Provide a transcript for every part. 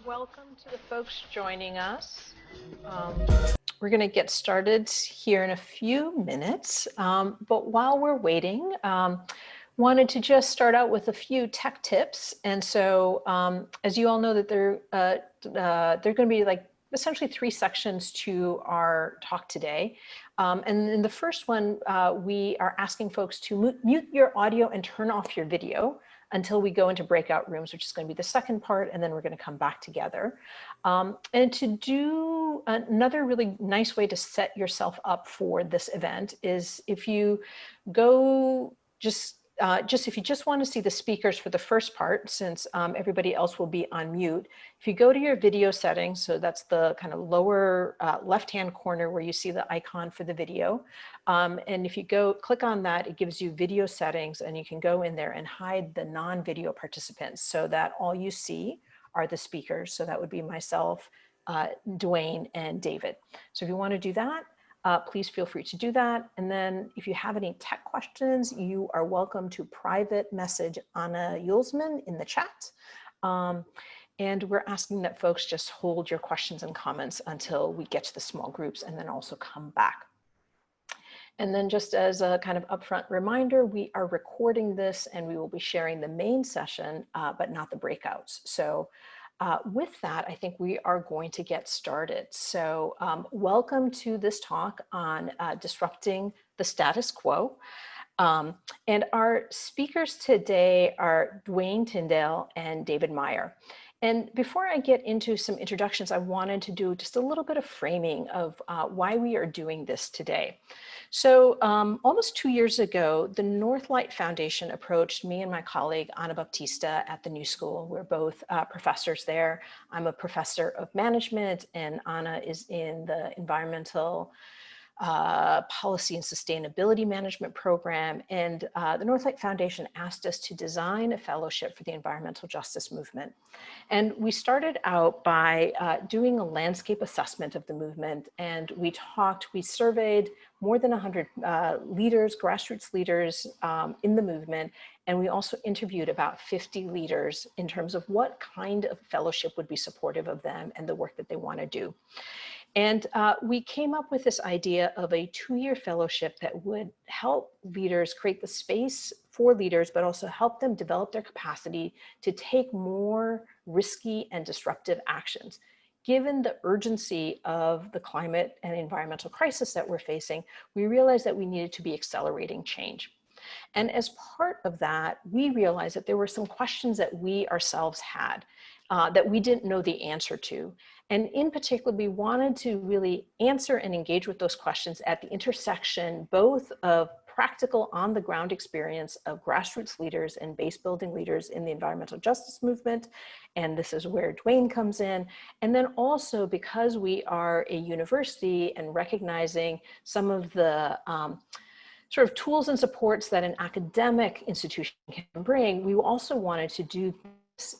Welcome to the folks joining us. We're going to get started here in a few minutes, but while we're waiting, wanted to just start out with a few tech tips. And so, as you all know, that there are going to be like essentially 3 sections to our talk today. And in the first one, we are asking folks to mute your audio and turn off your video until we go into breakout rooms, which is going to be the second part, and then we're going to come back together. And to do another really nice way to set yourself up for this event is if you go if you just want to see the speakers for the first part, since everybody else will be on mute, if you go to your video settings, so that's the kind of lower left-hand corner where you see the icon for the video. And if you click on that, it gives you video settings, and you can go in there and hide the non-video participants so that all you see are the speakers. So that would be myself, Dwaign, and David. So if you want to do that, please feel free to do that. And then if you have any tech questions, you are welcome to private message Anna Yulsman in the chat. And we're asking that folks just hold your questions and comments until we get to the small groups and then also come back. And then just as a kind of upfront reminder, we are recording this and we will be sharing the main session, but not the breakouts. So with that, I think we are going to get started. So welcome to this talk on disrupting the status quo. And our speakers today are Dwaign, Tyndal, and David Meyer. And before I get into some introductions, I wanted to do just a little bit of framing of why we are doing this today. So almost 2 years ago, the Northlight Foundation approached me and my colleague, Anna Baptista, at the New School. We're both professors there. I'm a professor of management, and Anna is in the environmental policy and sustainability management program. And the Northlight Foundation asked us to design a fellowship for the environmental justice movement. And we started out by doing a landscape assessment of the movement. And we surveyed more than 100 leaders, grassroots leaders in the movement. And we also interviewed about 50 leaders in terms of what kind of fellowship would be supportive of them and the work that they want to do. And we came up with this idea of a 2-year fellowship that would help leaders create the space for leaders, but also help them develop their capacity to take more risky and disruptive actions. Given the urgency of the climate and environmental crisis that we're facing, we realized that we needed to be accelerating change. And as part of that, we realized that there were some questions that we ourselves had that we didn't know the answer to. And in particular, we wanted to really answer and engage with those questions at the intersection, both of practical on-the-ground experience of grassroots leaders and base building leaders in the environmental justice movement. And this is where Dwaign comes in. And then also because we are a university and recognizing some of the sort of tools and supports that an academic institution can bring, we also wanted to do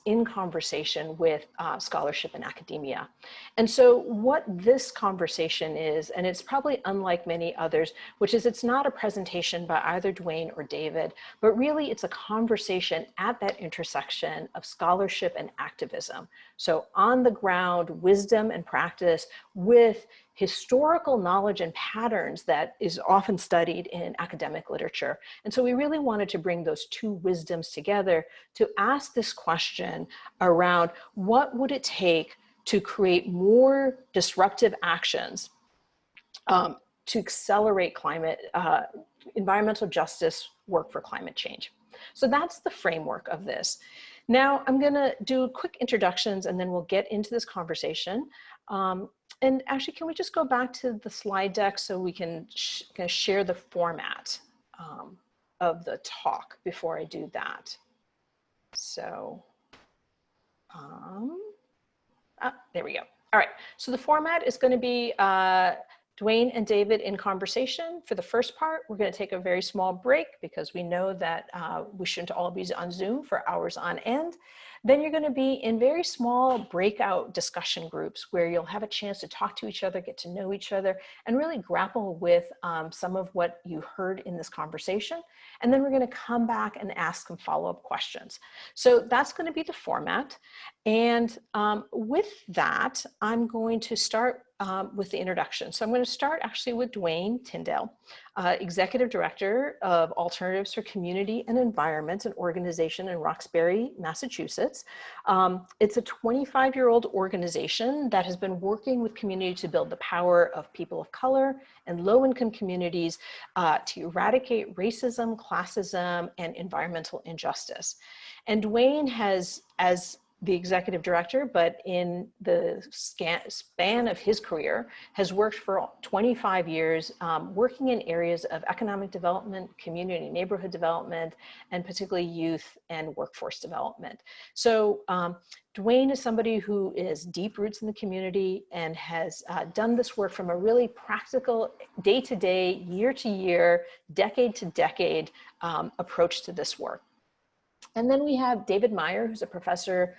in conversation with scholarship and academia. And so what this conversation is, and it's probably unlike many others, which is it's not a presentation by either Dwaign or David, but really it's a conversation at that intersection of scholarship and activism. So on the ground, wisdom and practice with historical knowledge and patterns that is often studied in academic literature. And so we really wanted to bring those two wisdoms together to ask this question around what would it take to create more disruptive actions to accelerate environmental justice work for climate change. So that's the framework of this. Now I'm gonna do quick introductions and then we'll get into this conversation. And actually, can we just go back to the slide deck so we can share the format of the talk before I do that? So, there we go. All right, so the format is going to be Dwaign and David in conversation. For the first part, we're going to take a very small break because we know that we shouldn't all be on Zoom for hours on end. Then you're going to be in very small breakout discussion groups where you'll have a chance to talk to each other, get to know each other, and really grapple with some of what you heard in this conversation. And then we're going to come back and ask some follow-up questions. So that's going to be the format. And with that, I'm going to start with the introduction. So I'm going to start actually with Dwaign Tyndal, Executive Director of Alternatives for Community and Environment, an organization in Roxbury, Massachusetts. It's a 25-year-old organization that has been working with community to build the power of people of color and low-income communities to eradicate racism, classism, and environmental injustice. And Dwaign has, as the executive director, but in the span of his career, has worked for 25 years, working in areas of economic development, community neighborhood development, and particularly youth and workforce development. So Dwaign is somebody who is deep roots in the community and has done this work from a really practical, day-to-day, year-to-year, decade-to-decade approach to this work. And then we have David Meyer, who's a professor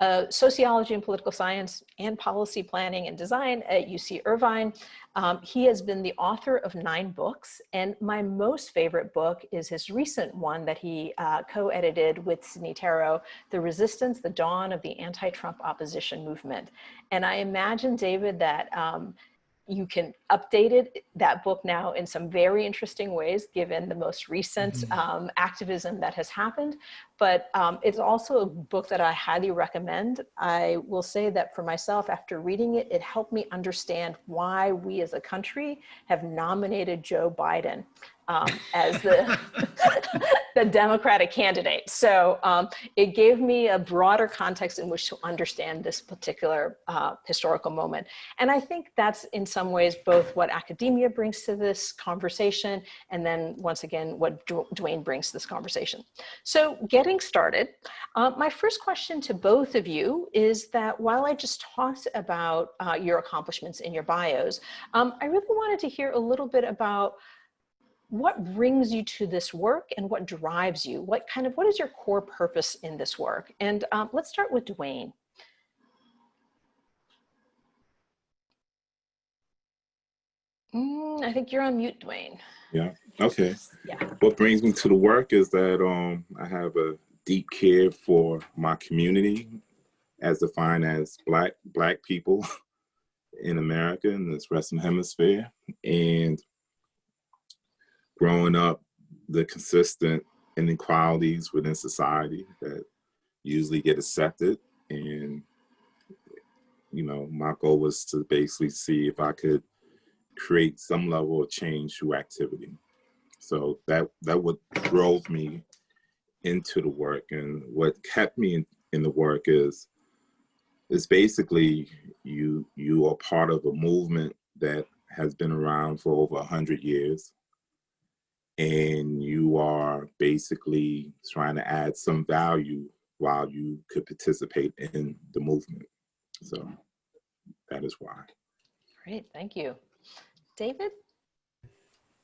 of sociology and political science and policy planning and design at UC Irvine. He has been the author of 9 books, and my most favorite book is his recent one that he co-edited with Sidney Tarrow, The Resistance, the Dawn of the Anti-Trump Opposition Movement. And I imagine, David, that you can update that book now in some very interesting ways, given the most recent activism that has happened. But it's also a book that I highly recommend. I will say that for myself, after reading it, it helped me understand why we as a country have nominated Joe Biden as the, the Democratic candidate. So it gave me a broader context in which to understand this particular historical moment. And I think that's in some ways both what academia brings to this conversation, and then once again, what Dwaign brings to this conversation. So getting started, my first question to both of you is that while I just talked about your accomplishments in your bios, I really wanted to hear a little bit about what brings you to this work and what drives you? What is your core purpose in this work? And let's start with Dwaign. I think you're on mute, Dwaign. Yeah, okay. Yeah. What brings me to the work is that I have a deep care for my community, as defined as black people in America in this Western Hemisphere. And growing up, the consistent inequalities within society that usually get accepted. And, you know, my goal was to basically see if I could create some level of change through activity. So that what drove me into the work, and what kept me in the work is basically you are part of a movement that has been around for over 100 years. And you are basically trying to add some value while you could participate in the movement. So that is why. Great, thank you. David?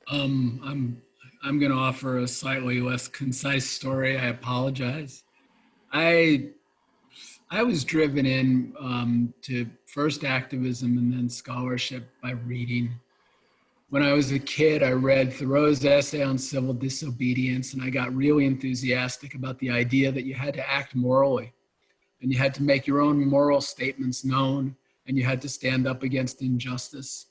I'm going to offer a slightly less concise story. I apologize. I was driven in to first activism and then scholarship by reading. When I was a kid, I read Thoreau's essay on civil disobedience, and I got really enthusiastic about the idea that you had to act morally, and you had to make your own moral statements known, and you had to stand up against injustice.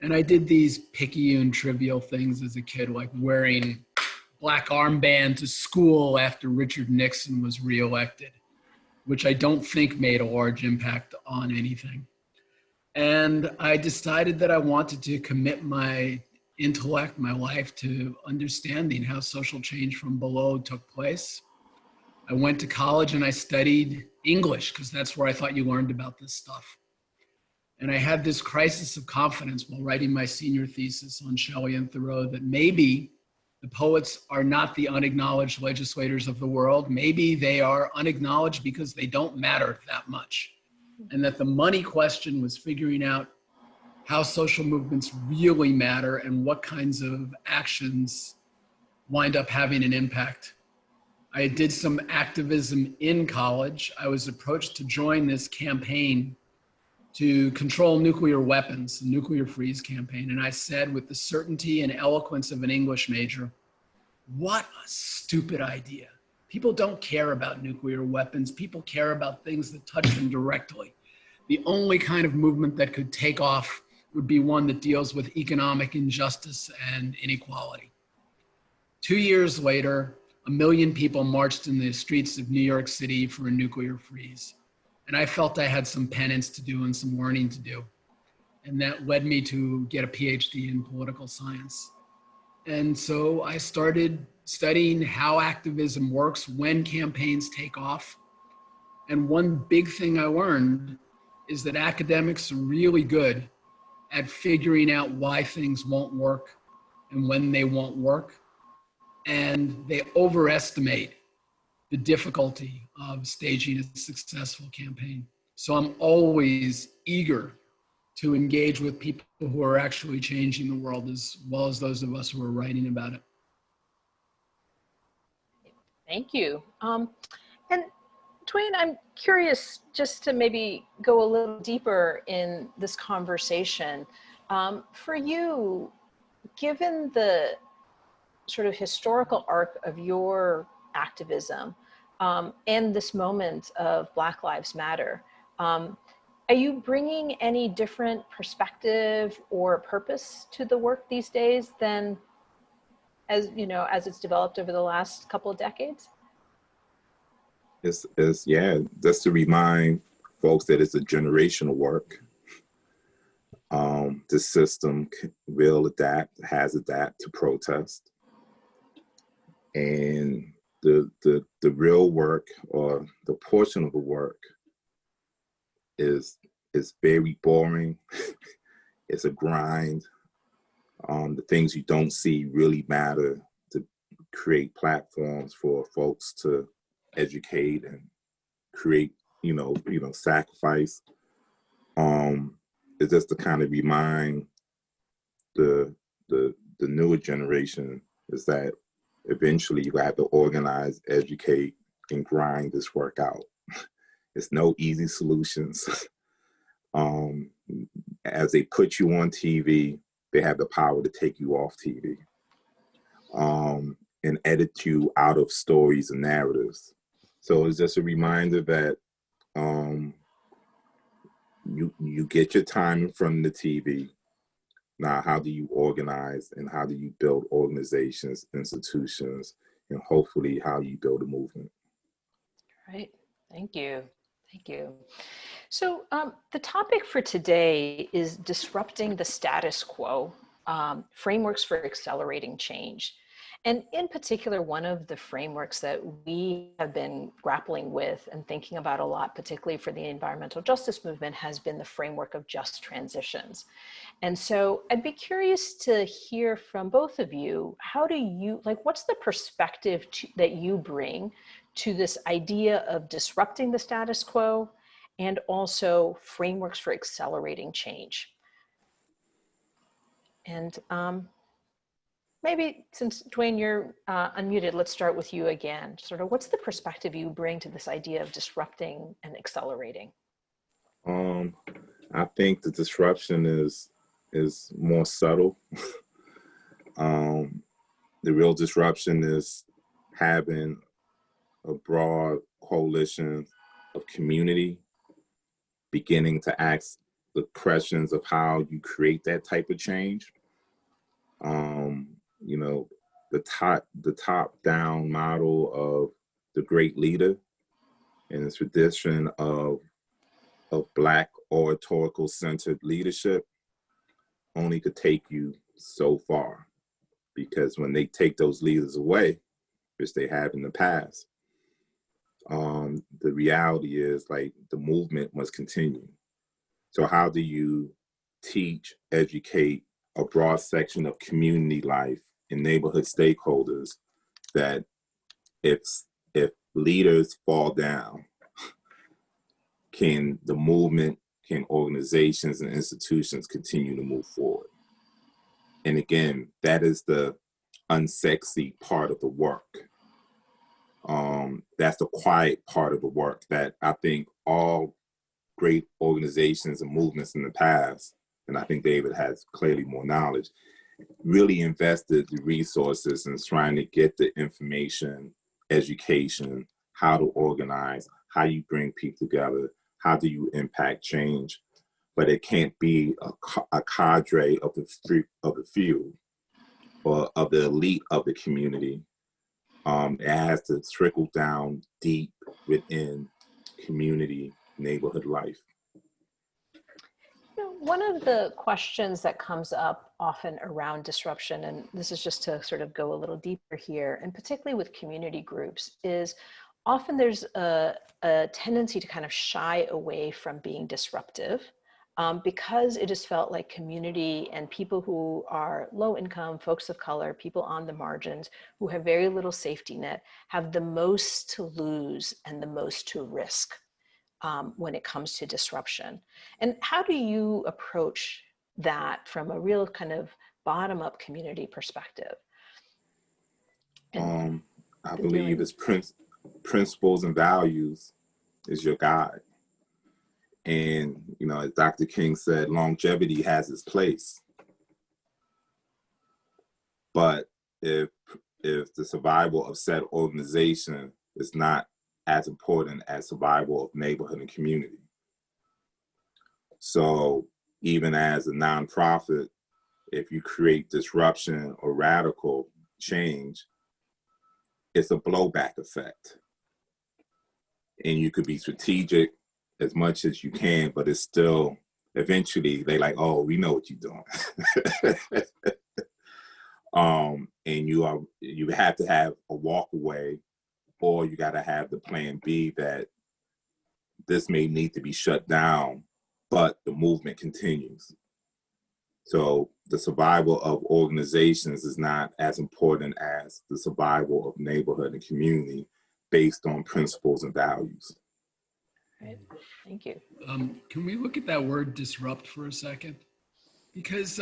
And I did these picayune trivial things as a kid, like wearing black armband to school after Richard Nixon was reelected, which I don't think made a large impact on anything. And I decided that I wanted to commit my intellect, my life, to understanding how social change from below took place. I went to college and I studied English because that's where I thought you learned about this stuff. And I had this crisis of confidence while writing my senior thesis on Shelley and Thoreau that maybe the poets are not the unacknowledged legislators of the world. Maybe they are unacknowledged because they don't matter that much. And that the money question was figuring out how social movements really matter and what kinds of actions wind up having an impact. I did some activism in college. I was approached to join this campaign to control nuclear weapons, the nuclear freeze campaign. And I said, with the certainty and eloquence of an English major, what a stupid idea. People don't care about nuclear weapons. People care about things that touch them directly. The only kind of movement that could take off would be one that deals with economic injustice and inequality. 2 years later, 1 million people marched in the streets of New York City for a nuclear freeze. And I felt I had some penance to do and some learning to do. And that led me to get a Ph.D. in political science. And so I started studying how activism works when campaigns take off. And one big thing I learned is that academics are really good at figuring out why things won't work and when they won't work. And they overestimate the difficulty of staging a successful campaign. So I'm always eager to engage with people who are actually changing the world, as well as those of us who are writing about it. Thank you. And Dwaign, I'm curious just to maybe go a little deeper in this conversation. For you, given the sort of historical arc of your activism and this moment of Black Lives Matter, are you bringing any different perspective or purpose to the work these days than as it's developed over the last couple of decades? Yeah, just to remind folks that it's a generational work. The system will has adapted to protest. And the real work, or the portion of the work, is very boring. It's a grind. The things you don't see really matter to create platforms for folks to educate and create, sacrifice. It's just to kind of remind the newer generation is that eventually you have to organize, educate, and grind this work out. It's no easy solutions. As they put you on TV, they have the power to take you off TV and edit you out of stories and narratives. So it's just a reminder that you get your time in front of the TV. Now, how do you organize and how do you build organizations, institutions, and hopefully how you build a movement? Right. Thank you. Thank you. So the topic for today is disrupting the status quo, frameworks for accelerating change. And in particular, one of the frameworks that we have been grappling with and thinking about a lot, particularly for the environmental justice movement, has been the framework of just transitions. And so I'd be curious to hear from both of you, what's the perspective that you bring to this idea of disrupting the status quo and also frameworks for accelerating change? And maybe since Dwaign, you're unmuted, let's start with you again. Sort of what's the perspective you bring to this idea of disrupting and accelerating? I think the disruption is more subtle. The real disruption is having a broad coalition of community beginning to ask the questions of how you create that type of change. The top-down model of the great leader and the tradition of Black oratorical centered leadership only could take you so far, because when they take those leaders away, which they have in the past, the reality is like the movement must continue. So how do you teach, educate a broad section of community life and neighborhood stakeholders that if leaders fall down, can the movement, can organizations and institutions continue to move forward? And again, that is the unsexy part of the work. That's the quiet part of the work that I think all great organizations and movements in the past, and I think David has clearly more knowledge, really invested the resources in trying to get the information, education, how to organize, how you bring people together, how do you impact change. But it can't be a cadre of the few or of the elite of the community. It has to trickle down deep within community, neighborhood life. One of the questions that comes up often around disruption, and this is just to sort of go a little deeper here, and particularly with community groups, is often there's a tendency to kind of shy away from being disruptive because it is felt like community and people who are low income, folks of color, people on the margins who have very little safety net have the most to lose and the most to risk when it comes to disruption. And how do you approach that from a real kind of bottom-up community perspective? I believe it's principles and values is your guide. And, you know, as Dr. King said, longevity has its place. But if the survival of said organization is not as important as survival of neighborhood and community. So even as a nonprofit, if you create disruption or radical change, it's a blowback effect. And you could be strategic as much as you can, but it's still, eventually they like, oh, we know what you're doing. And you have to have a walk away, or you got to have the plan B that this may need to be shut down, but the movement continues. So the survival of organizations is not as important as the survival of neighborhood and community based on principles and values. Right. Thank you. Can we look at that word disrupt for a second? Because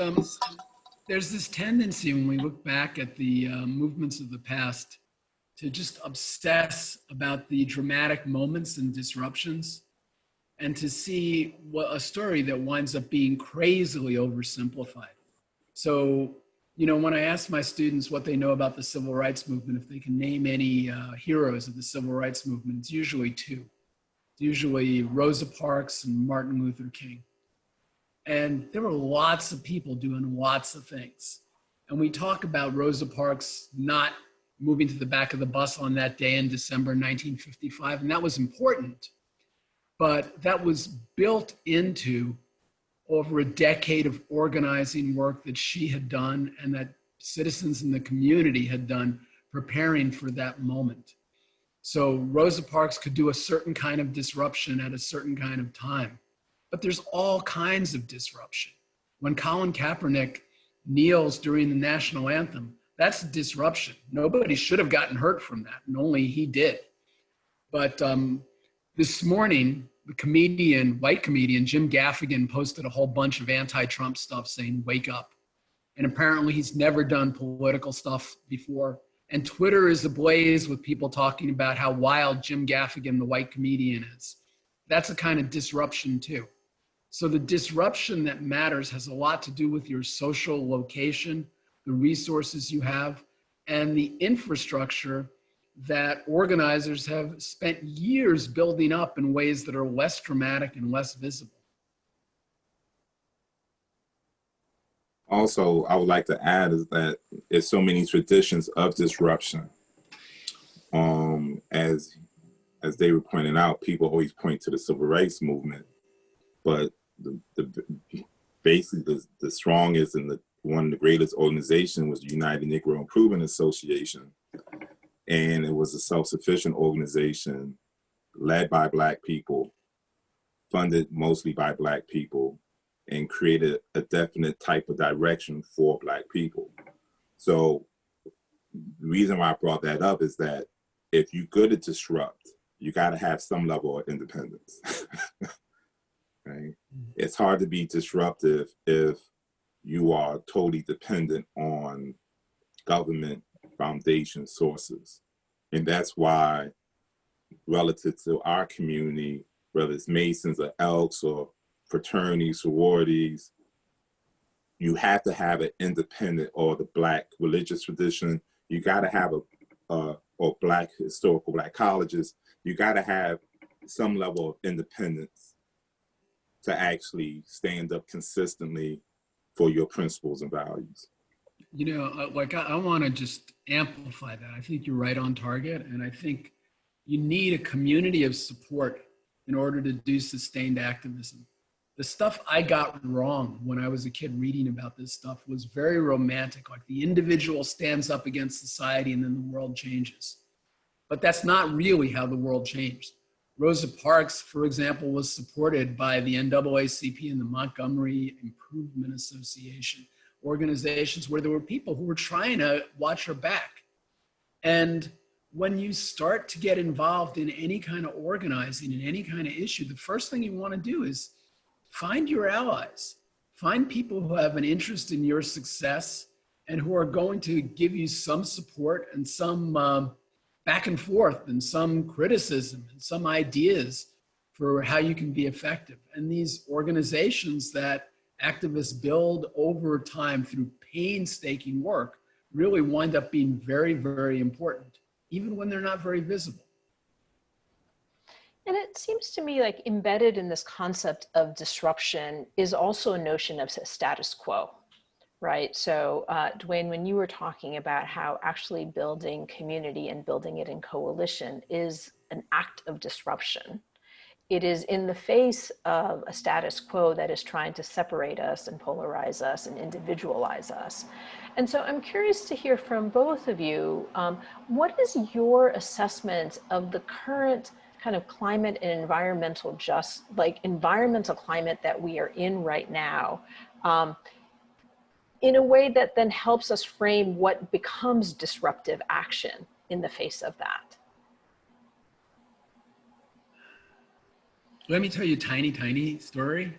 there's this tendency when we look back at the movements of the past to just obsess about the dramatic moments and disruptions, and to see a story that winds up being crazily oversimplified. So, you know, when I ask my students what they know about the civil rights movement, if they can name any heroes of the civil rights movement, it's usually two. It's usually Rosa Parks and Martin Luther King. And there were lots of people doing lots of things. And we talk about Rosa Parks not moving to the back of the bus on that day in December 1955, and that was important. But that was built into over a decade of organizing work that she had done and that citizens in the community had done preparing for that moment. So Rosa Parks could do a certain kind of disruption at a certain kind of time, but there's all kinds of disruption. When Colin Kaepernick kneels during the national anthem, that's a disruption. Nobody should have gotten hurt from that, and only he did. But this morning, the white comedian, Jim Gaffigan, posted a whole bunch of anti-Trump stuff saying, wake up. And apparently he's never done political stuff before. And Twitter is ablaze with people talking about how wild Jim Gaffigan, the white comedian, is. That's a kind of disruption too. So the disruption that matters has a lot to do with your social location, the resources you have, and the infrastructure that organizers have spent years building up in ways that are less dramatic and less visible. Also, I would like to add is that there's so many traditions of disruption. As they were pointing out, people always point to the civil rights movement, but basically the strongest and one of the greatest organizations was the United Negro Improvement Association. And it was a self-sufficient organization led by Black people, funded mostly by Black people, and created a definite type of direction for Black people. So the reason why I brought that up is that if you're good at disrupt, you got to have some level of independence. Right? It's hard to be disruptive if you are totally dependent on government foundation sources. And that's why, relative to our community, whether it's Masons or Elks or fraternities, sororities, you have to have an independent, or the Black religious tradition, you got to have or Black historical Black colleges, you got to have some level of independence to actually stand up consistently for your principles and values. You know, like I want to just amplify that. I think you're right on target. And I think you need a community of support in order to do sustained activism. The stuff I got wrong when I was a kid reading about this stuff was very romantic. Like the individual stands up against society and then the world changes. But that's not really how the world changed. Rosa Parks, for example, was supported by the NAACP and the Montgomery Improvement Association, organizations where there were people who were trying to watch her back. And when you start to get involved in any kind of organizing, in any kind of issue, the first thing you want to do is find your allies. Find people who have an interest in your success and who are going to give you some support and some back and forth and some criticism and some ideas for how you can be effective. And these organizations that activists build over time through painstaking work really wind up being very, very important, even when they're not very visible. And it seems to me like embedded in this concept of disruption is also a notion of status quo, right? So Dwaign, when you were talking about how actually building community and building it in coalition is an act of disruption, it is in the face of a status quo that is trying to separate us and polarize us and individualize us. And so I'm curious to hear from both of you, what is your assessment of the current kind of climate and environmental environmental climate that we are in right now, in a way that then helps us frame what becomes disruptive action in the face of that? Let me tell you a tiny story.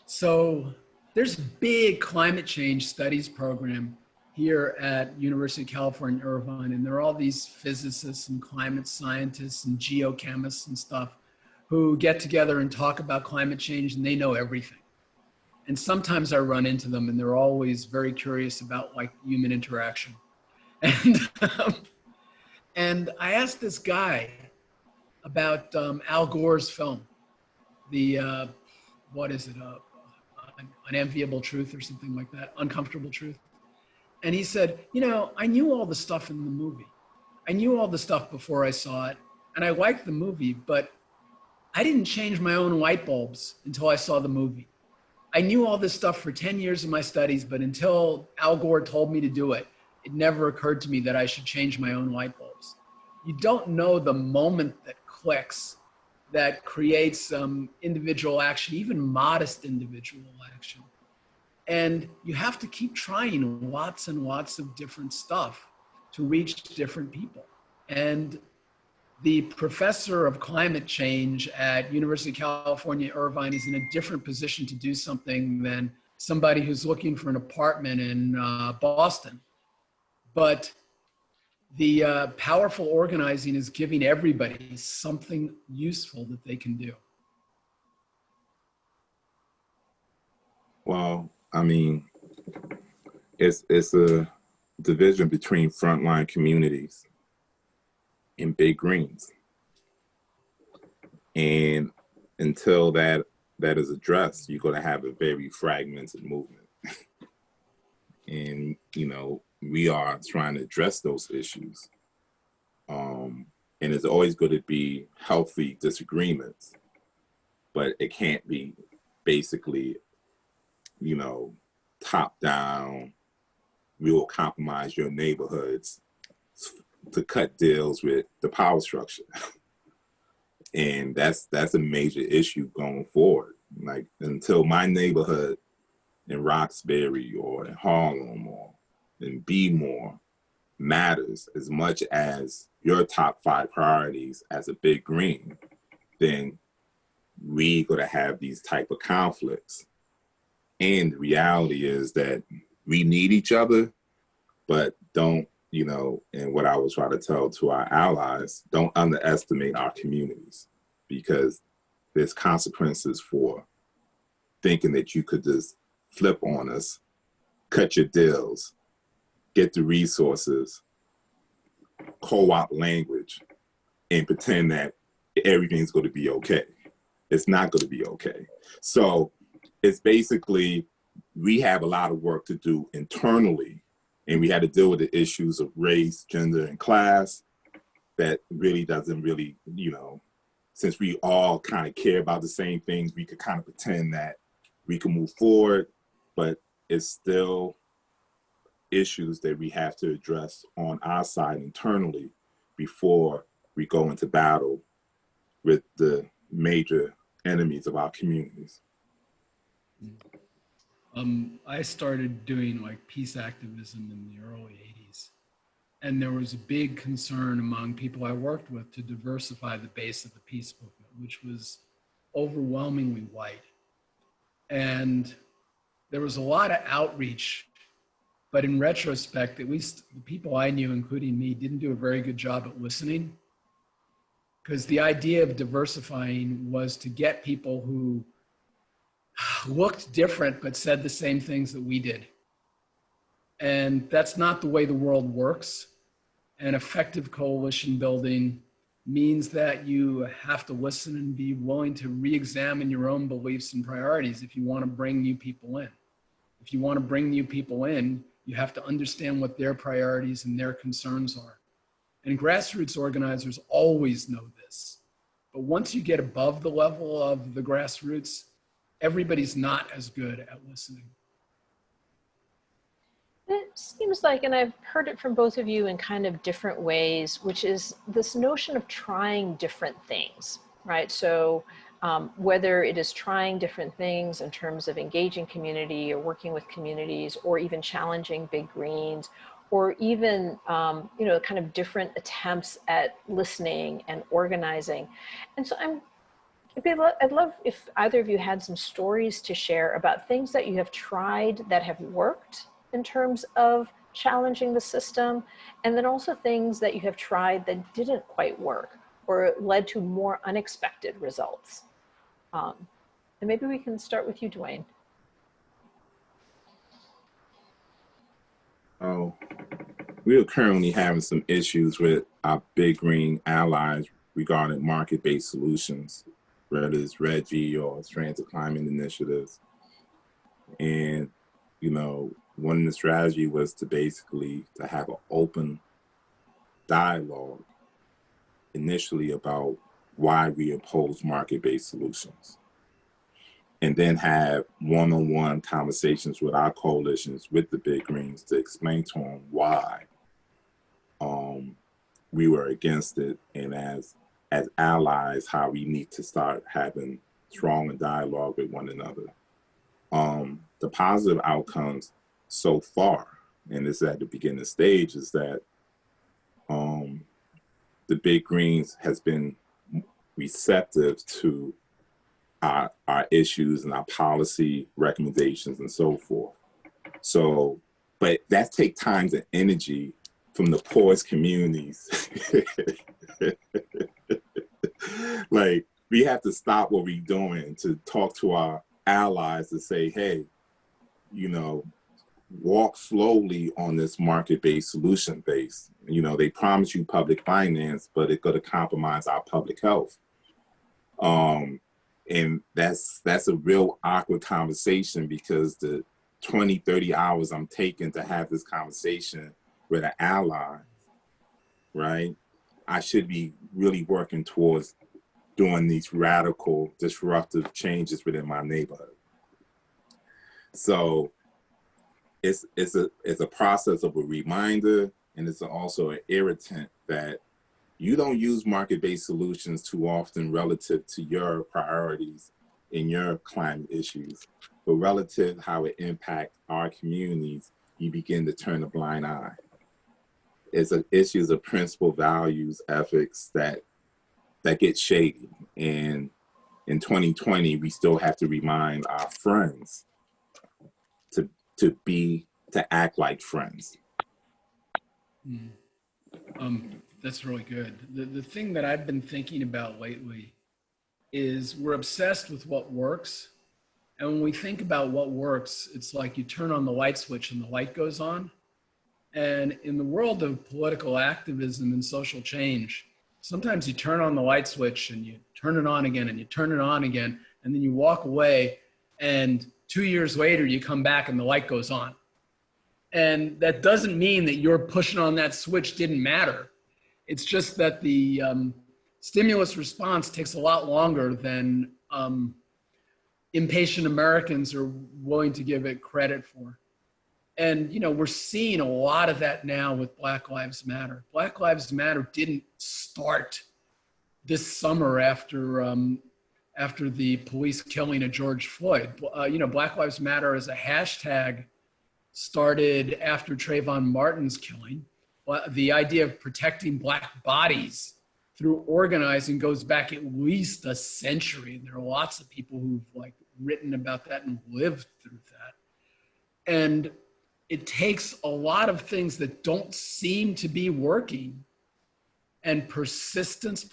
So there's a big climate change studies program here at University of California, Irvine, and there are all these physicists and climate scientists and geochemists and stuff who get together and talk about climate change, and they know everything. And sometimes I run into them and they're always very curious about like human interaction. And I asked this guy about Al Gore's film, the, what is it, Unenviable Truth or something like that, Uncomfortable Truth. And he said, you know, I knew all the stuff in the movie. I knew all the stuff before I saw it, and I liked the movie, but I didn't change my own light bulbs until I saw the movie. I knew all this stuff for 10 years of my studies, but until Al Gore told me to do it, it never occurred to me that I should change my own light bulbs. You don't know the moment that clicks that creates individual action, even modest individual action. And you have to keep trying lots and lots of different stuff to reach different people. And the professor of climate change at University of California, Irvine is in a different position to do something than somebody who's looking for an apartment in Boston. But the powerful organizing is giving everybody something useful that they can do. Well, I mean, it's a division between frontline communities and big greens. And until that is addressed, you're going to have a very fragmented movement. And, you know, we are trying to address those issues. And it's always going to be healthy disagreements, but it can't be basically, you know, top down, we will compromise your neighborhoods to cut deals with the power structure. And that's a major issue going forward. Like, until my neighborhood in Roxbury or in Harlem or in Bmore matters as much as your top 5 priorities as a big green, then we're going to have these type of conflicts. And the reality is that we need each other, but don't you know, and what I was trying to tell to our allies, don't underestimate our communities, because there's consequences for thinking that you could just flip on us, cut your deals, get the resources, co-opt language, and pretend that everything's going to be okay. It's not going to be okay. So it's basically, we have a lot of work to do internally, and we had to deal with the issues of race, gender, and class that really doesn't really, you know, since we all kind of care about the same things, we could kind of pretend that we can move forward, but it's still issues that we have to address on our side internally before we go into battle with the major enemies of our communities. I started doing like peace activism in the early 80s. And there was a big concern among people I worked with to diversify the base of the peace movement, which was overwhelmingly white. And there was a lot of outreach, but in retrospect, at least the people I knew, including me, didn't do a very good job at listening. Because the idea of diversifying was to get people who looked different but said the same things that we did. And that's not the way the world works. And effective coalition building means that you have to listen and be willing to re-examine your own beliefs and priorities if you want to bring new people in. If you want to bring new people in, you have to understand what their priorities and their concerns are. And grassroots organizers always know this. But once you get above the level of the grassroots, everybody's not as good at listening. It seems like, and I've heard it from both of you in kind of different ways, which is this notion of trying different things, right? So whether it is trying different things in terms of engaging community or working with communities, or even challenging big greens, or even, you know, kind of different attempts at listening and organizing. And so I'd love if either of you had some stories to share about things that you have tried that have worked in terms of challenging the system, and then also things that you have tried that didn't quite work or led to more unexpected results. And maybe we can start with you, Dwaign. Oh, we are currently having some issues with our big green allies regarding market-based solutions, whether it's RGGI or transit climate initiatives. And, you know, one of the strategy was to basically to have an open dialogue initially about why we oppose market-based solutions, and then have one-on-one conversations with our coalitions with the big greens to explain to them why we were against it, and as allies, how we need to start having stronger dialogue with one another. The positive outcomes so far, and this is at the beginning stage, is that the big greens has been receptive to our issues and our policy recommendations and so forth. So, but that takes time and energy from the poorest communities. Like, we have to stop what we're doing to talk to our allies to say, hey, you know, walk slowly on this market-based solution base. You know, they promise you public finance, but it's going to compromise our public health. And that's a real awkward conversation, because the 20, 30 hours I'm taking to have this conversation with an ally, right? I should be really working towards doing these radical, disruptive changes within my neighborhood. So it's a process of a reminder, and it's also an irritant that you don't use market-based solutions too often relative to your priorities in your climate issues, but relative how it impacts our communities, you begin to turn a blind eye. It's issues of principle, values, ethics that get shady. And in 2020, we still have to remind our friends to act like friends. Hmm. That's really good. The thing that I've been thinking about lately is we're obsessed with what works. And when we think about what works, it's like you turn on the light switch and the light goes on. And in the world of political activism and social change, sometimes you turn on the light switch and you turn it on again and you turn it on again, and then you walk away, and 2 years later you come back and the light goes on. And that doesn't mean that your pushing on that switch didn't matter. It's just that the stimulus response takes a lot longer than impatient Americans are willing to give it credit for. And, you know, we're seeing a lot of that now with Black Lives Matter. Black Lives Matter didn't start this summer after the police killing of George Floyd. You know, Black Lives Matter as a hashtag started after Trayvon Martin's killing. The idea of protecting Black bodies through organizing goes back at least a century. And there are lots of people who've like written about that and lived through that. And it takes a lot of things that don't seem to be working and persistence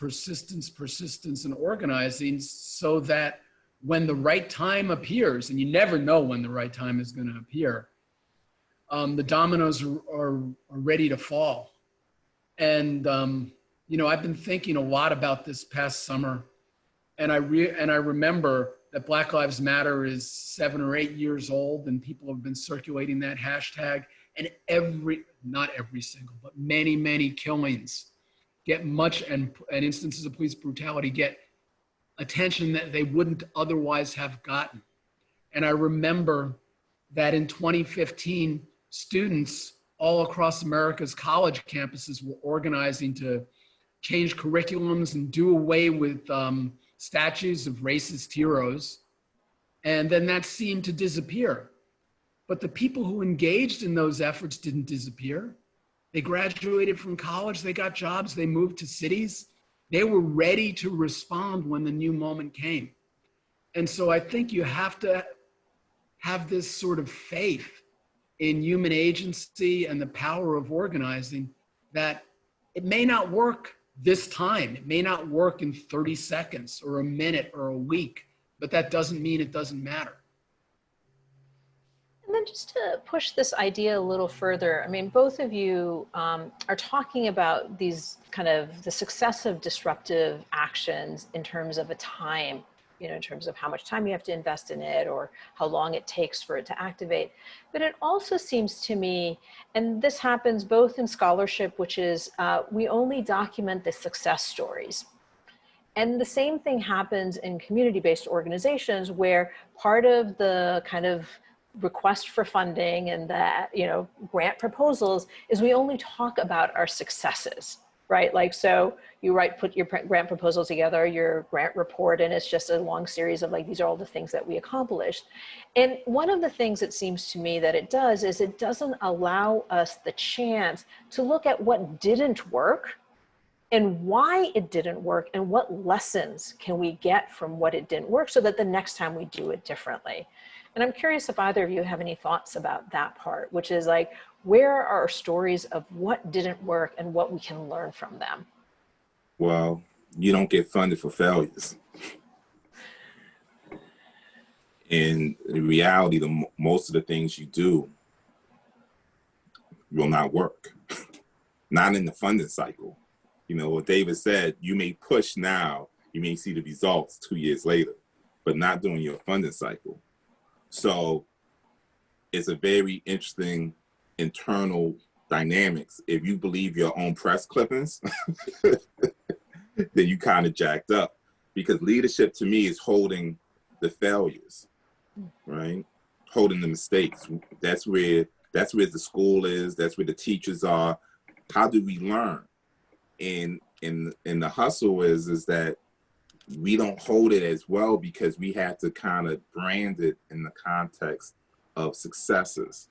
and organizing, so that when the right time appears, and you never know when the right time is going to appear, the dominoes are ready to fall. And, you know, I've been thinking a lot about this past summer, and I remember that Black Lives Matter is 7 or 8 years old, and people have been circulating that hashtag, and not every single, but many, many killings get much, and instances of police brutality get attention that they wouldn't otherwise have gotten. And I remember that in 2015, students all across America's college campuses were organizing to change curriculums and do away with statues of racist heroes. And then that seemed to disappear. But the people who engaged in those efforts didn't disappear. They graduated from college, they got jobs, they moved to cities. They were ready to respond when the new moment came. And so I think you have to have this sort of faith in human agency and the power of organizing, that it may not work this time. It may not work in 30 seconds or a minute or a week, but that doesn't mean it doesn't matter. And then just to push this idea a little further, I mean, both of you are talking about these kind of the successive disruptive actions in terms of a time, you know, in terms of how much time you have to invest in it or how long it takes for it to activate. But it also seems to me, and this happens both in scholarship, which is we only document the success stories. And the same thing happens in community-based organizations, where part of the kind of request for funding and that, you know, grant proposals is we only talk about our successes, right? Like, so you put your grant proposal together, your grant report, and it's just a long series of like, these are all the things that we accomplished. And one of the things it seems to me that it does is it doesn't allow us the chance to look at what didn't work and why it didn't work and what lessons can we get from what it didn't work so that the next time we do it differently. And I'm curious if either of you have any thoughts about that part, which is like, where are our stories of what didn't work and what we can learn from them? Well, you don't get funded for failures. In reality, most of the things you do will not work. Not in the funding cycle. You know, what David said, you may push now, you may see the results 2 years later, but not during your funding cycle. So it's a very interesting internal dynamics. If you believe your own press clippings, then you kind of jacked up, because leadership to me is holding the failures, right? Holding the mistakes. That's where the school is. That's where the teachers are. How do we learn? And the hustle is that we don't hold it as well, because we have to kind of brand it in the context of successes.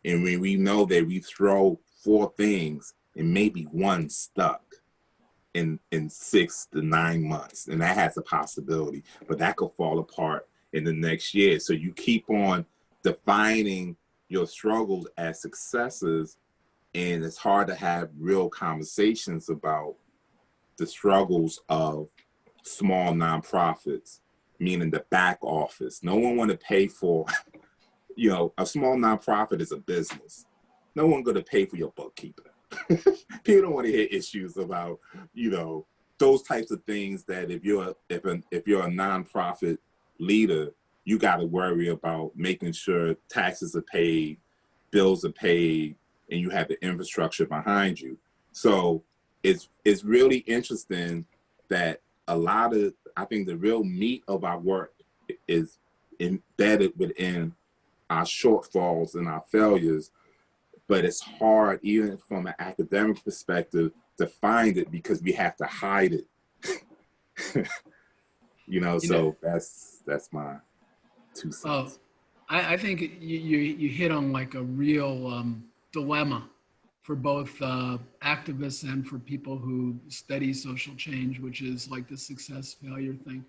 And when we know that we throw 4 things and maybe one stuck in 6 to 9 months, and that has a possibility, but that could fall apart in the next year. So you keep on defining your struggles as successes, And it's hard to have real conversations about the struggles of small nonprofits, meaning the back office. No one want to pay for, you know, a small nonprofit is a business. No one going to pay for your bookkeeper. People don't want to hear issues about, you know, those types of things that if you're a nonprofit leader, you got to worry about making sure taxes are paid, bills are paid, and you have the infrastructure behind you. So it's really interesting that a lot of, I think the real meat of our work is embedded within our shortfalls and our failures, but it's hard even from an academic perspective to find it because we have to hide it. You know, so that's my 2 cents. I think you hit on like a real dilemma for both activists and for people who study social change, which is like the success failure thing.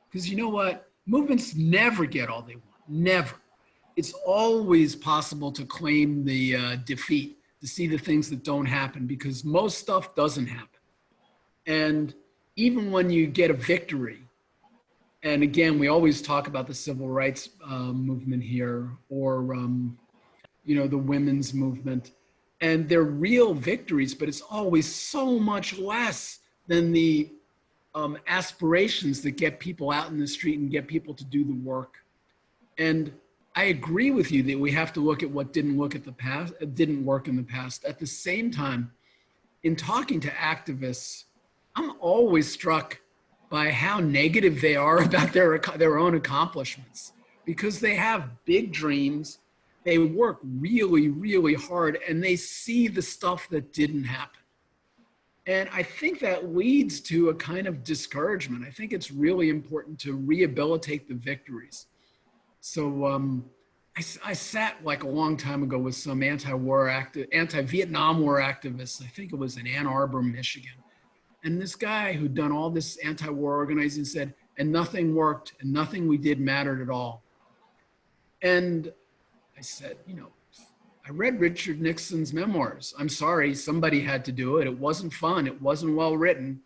Because you know what? Movements never get all they want, never. It's always possible to claim the defeat, to see the things that don't happen, because most stuff doesn't happen. And even when you get a victory, and again, we always talk about the civil rights movement here, or you know, the women's movement, and they're real victories, but it's always so much less than the aspirations that get people out in the street and get people to do the work. And I agree with you that we have to look at what didn't work in the past. At the same time, in talking to activists, I'm always struck by how negative they are about their own accomplishments, because they have big dreams, they work really, really hard, and they see the stuff that didn't happen. And I think that leads to a kind of discouragement. I think it's really important to rehabilitate the victories. So I sat like a long time ago with some anti-Vietnam War activists. I think it was in Ann Arbor, Michigan. And this guy who'd done all this anti-war organizing said, and nothing worked, and nothing we did mattered at all. And I said, you know, I read Richard Nixon's memoirs. I'm sorry, somebody had to do it. It wasn't fun. It wasn't well written.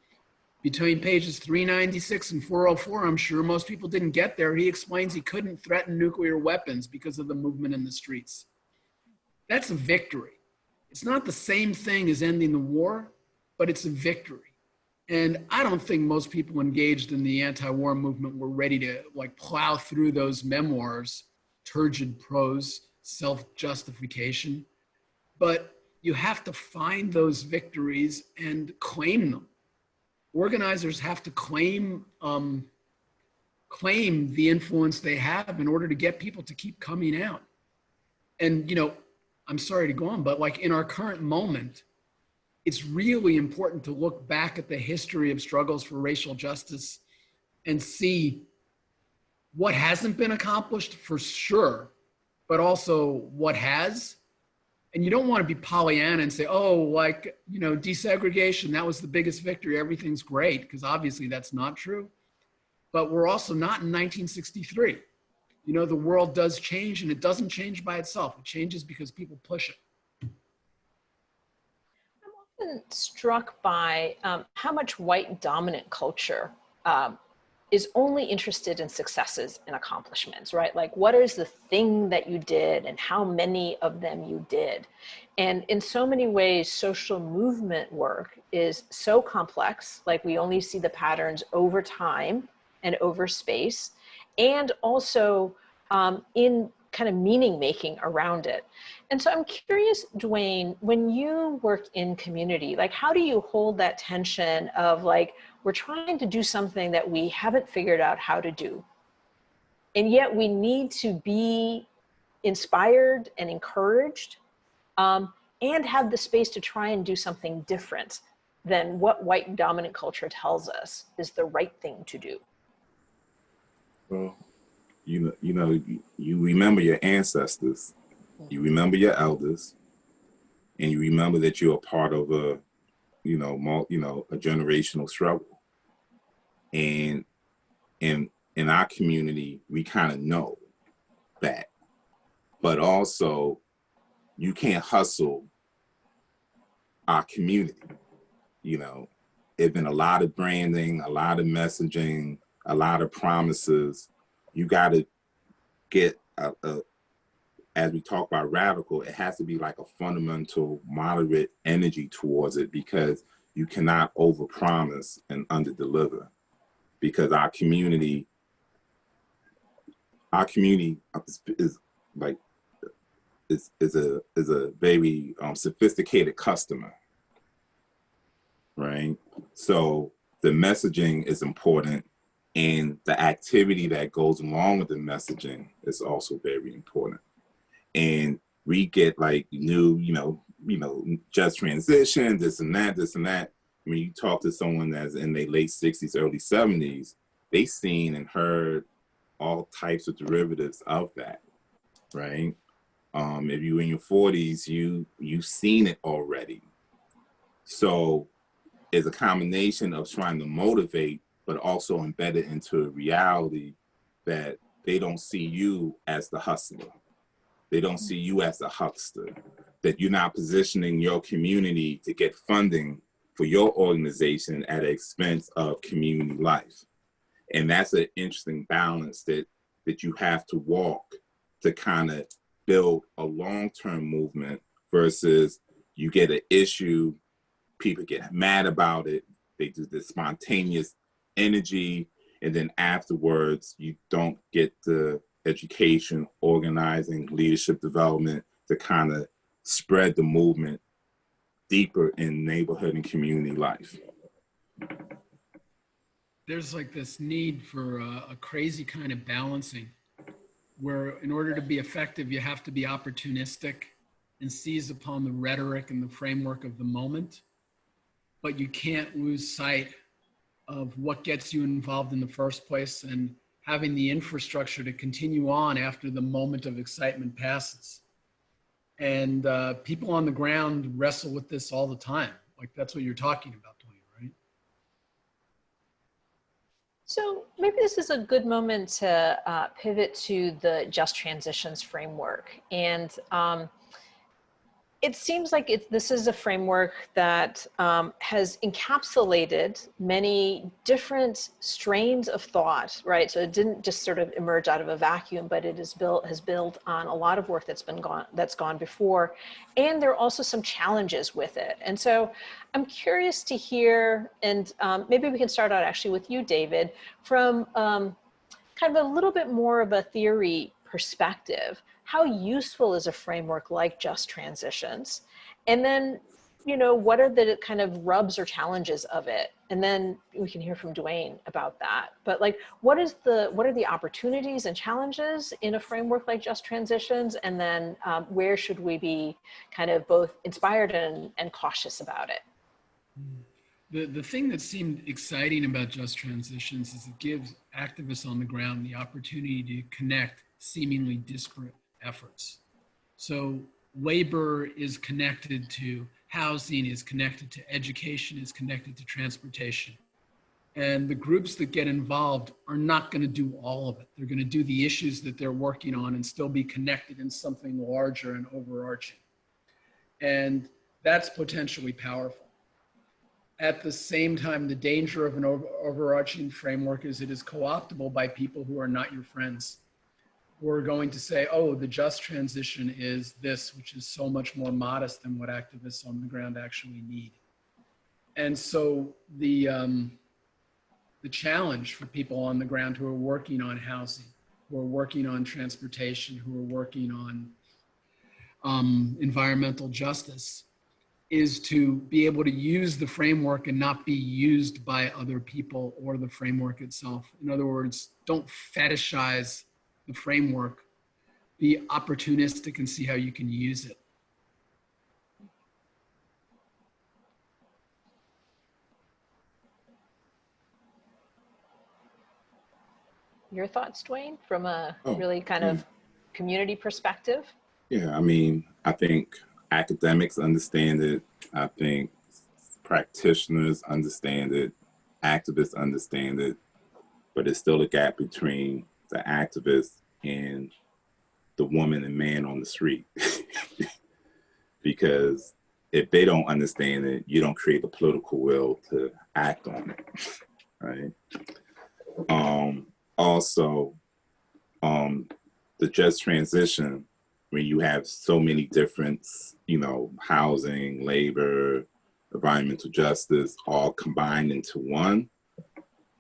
Between pages 396 and 404, I'm sure most people didn't get there. He explains he couldn't threaten nuclear weapons because of the movement in the streets. That's a victory. It's not the same thing as ending the war, but it's a victory. And I don't think most people engaged in the anti-war movement were ready to like plow through those memoirs, turgid prose, self-justification. But you have to find those victories and claim them. Organizers have to claim the influence they have in order to get people to keep coming out. And, you know, I'm sorry to go on, but like in our current moment, it's really important to look back at the history of struggles for racial justice and see what hasn't been accomplished for sure, but also what has. And you don't want to be Pollyanna and say, oh, like, you know, desegregation, that was the biggest victory, everything's great, because obviously that's not true. But we're also not in 1963. You know, the world does change, and it doesn't change by itself. It changes because people push it. I'm often struck by how much white dominant culture is only interested in successes and accomplishments, right? Like, what is the thing that you did and how many of them you did? And in so many ways, social movement work is so complex, like we only see the patterns over time and over space, and also in kind of meaning making around it. And so I'm curious, Dwaign, when you work in community, like how do you hold that tension of like, we're trying to do something that we haven't figured out how to do, and yet we need to be inspired and encouraged and have the space to try and do something different than what white dominant culture tells us is the right thing to do? Well, you remember your ancestors, you remember your elders, and you remember that you're a part of a generational struggle. And in our community, we kind of know that, but also you can't hustle our community. You know, it's been a lot of branding, a lot of messaging, a lot of promises. You got to get as we talk about radical, it has to be like a fundamental, moderate energy towards it, because you cannot overpromise and underdeliver. Because our community is like is a very sophisticated customer, right? So the messaging is important, and the activity that goes along with the messaging is also very important. And we get like new, just transition, this and that, this and that. When you talk to someone that's in their late 60s, early 70s, they seen and heard all types of derivatives of that, right? If you in your 40s, you've seen it already. So it's a combination of trying to motivate, but also embed it into a reality that they don't see you as the hustler. They don't see you as a huckster, that you're not positioning your community to get funding for your organization at the expense of community life. And that's an interesting balance that you have to walk to kind of build a long-term movement versus you get an issue, people get mad about it, they do this spontaneous energy, and then afterwards you don't get the education, organizing, leadership development to kind of spread the movement deeper in neighborhood and community life. There's like this need for a crazy kind of balancing where in order to be effective, you have to be opportunistic and seize upon the rhetoric and the framework of the moment, but you can't lose sight of what gets you involved in the first place and having the infrastructure to continue on after the moment of excitement passes. And people on the ground wrestle with this all the time. Like that's what you're talking about, Dwaign, right? So maybe this is a good moment to pivot to the Just Transitions framework. And it seems like this is a framework that has encapsulated many different strains of thought, right? So it didn't just sort of emerge out of a vacuum, but it has built on a lot of work that's gone before. And there are also some challenges with it. And so I'm curious to hear, and maybe we can start out actually with you, David, from kind of a little bit more of a theory perspective. How useful is a framework like Just Transitions? And then, what are the kind of rubs or challenges of it? And then we can hear from Dwaign about that. But like, what are the opportunities and challenges in a framework like Just Transitions? And then where should we be kind of both inspired and cautious about it? The thing that seemed exciting about Just Transitions is it gives activists on the ground the opportunity to connect seemingly disparate efforts. So labor is connected to housing, is connected to education, is connected to transportation. And the groups that get involved are not going to do all of it. They're going to do the issues that they're working on and still be connected in something larger and overarching. And that's potentially powerful. At the same time, the danger of an overarching framework is it is co-optable by people who are not your friends. We're going to say, oh, the just transition is this, which is so much more modest than what activists on the ground actually need. And so the challenge for people on the ground who are working on housing, who are working on transportation, who are working on environmental justice, is to be able to use the framework and not be used by other people or the framework itself. In other words, don't fetishize the framework, be opportunistic and see how you can use it. Your thoughts, Dwaign, from a really kind of community perspective? Yeah, I mean, I think academics understand it. I think practitioners understand it. Activists understand it. But there's still a gap between the activist and the woman and man on the street. Because if they don't understand it, you don't create the political will to act on it, right? Also, the just transition, when you have so many different, housing, labor, environmental justice, all combined into one,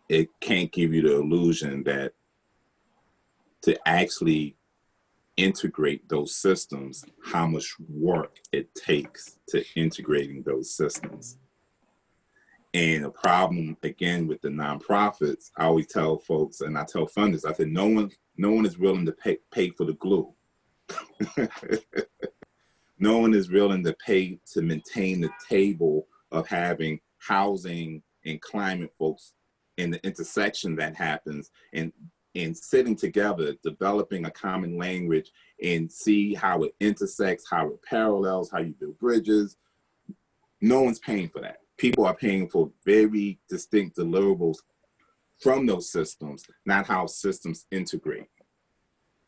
it can't give you the illusion that to actually integrate those systems, how much work it takes to integrating those systems. And the problem, again, with the nonprofits, I always tell folks, and I tell funders, I said, no one is willing to pay for the glue. No one is willing to pay to maintain the table of having housing and climate folks in the intersection that happens, and sitting together, developing a common language and see how it intersects, how it parallels, how you build bridges. No one's paying for that. People are paying for very distinct deliverables from those systems, not how systems integrate.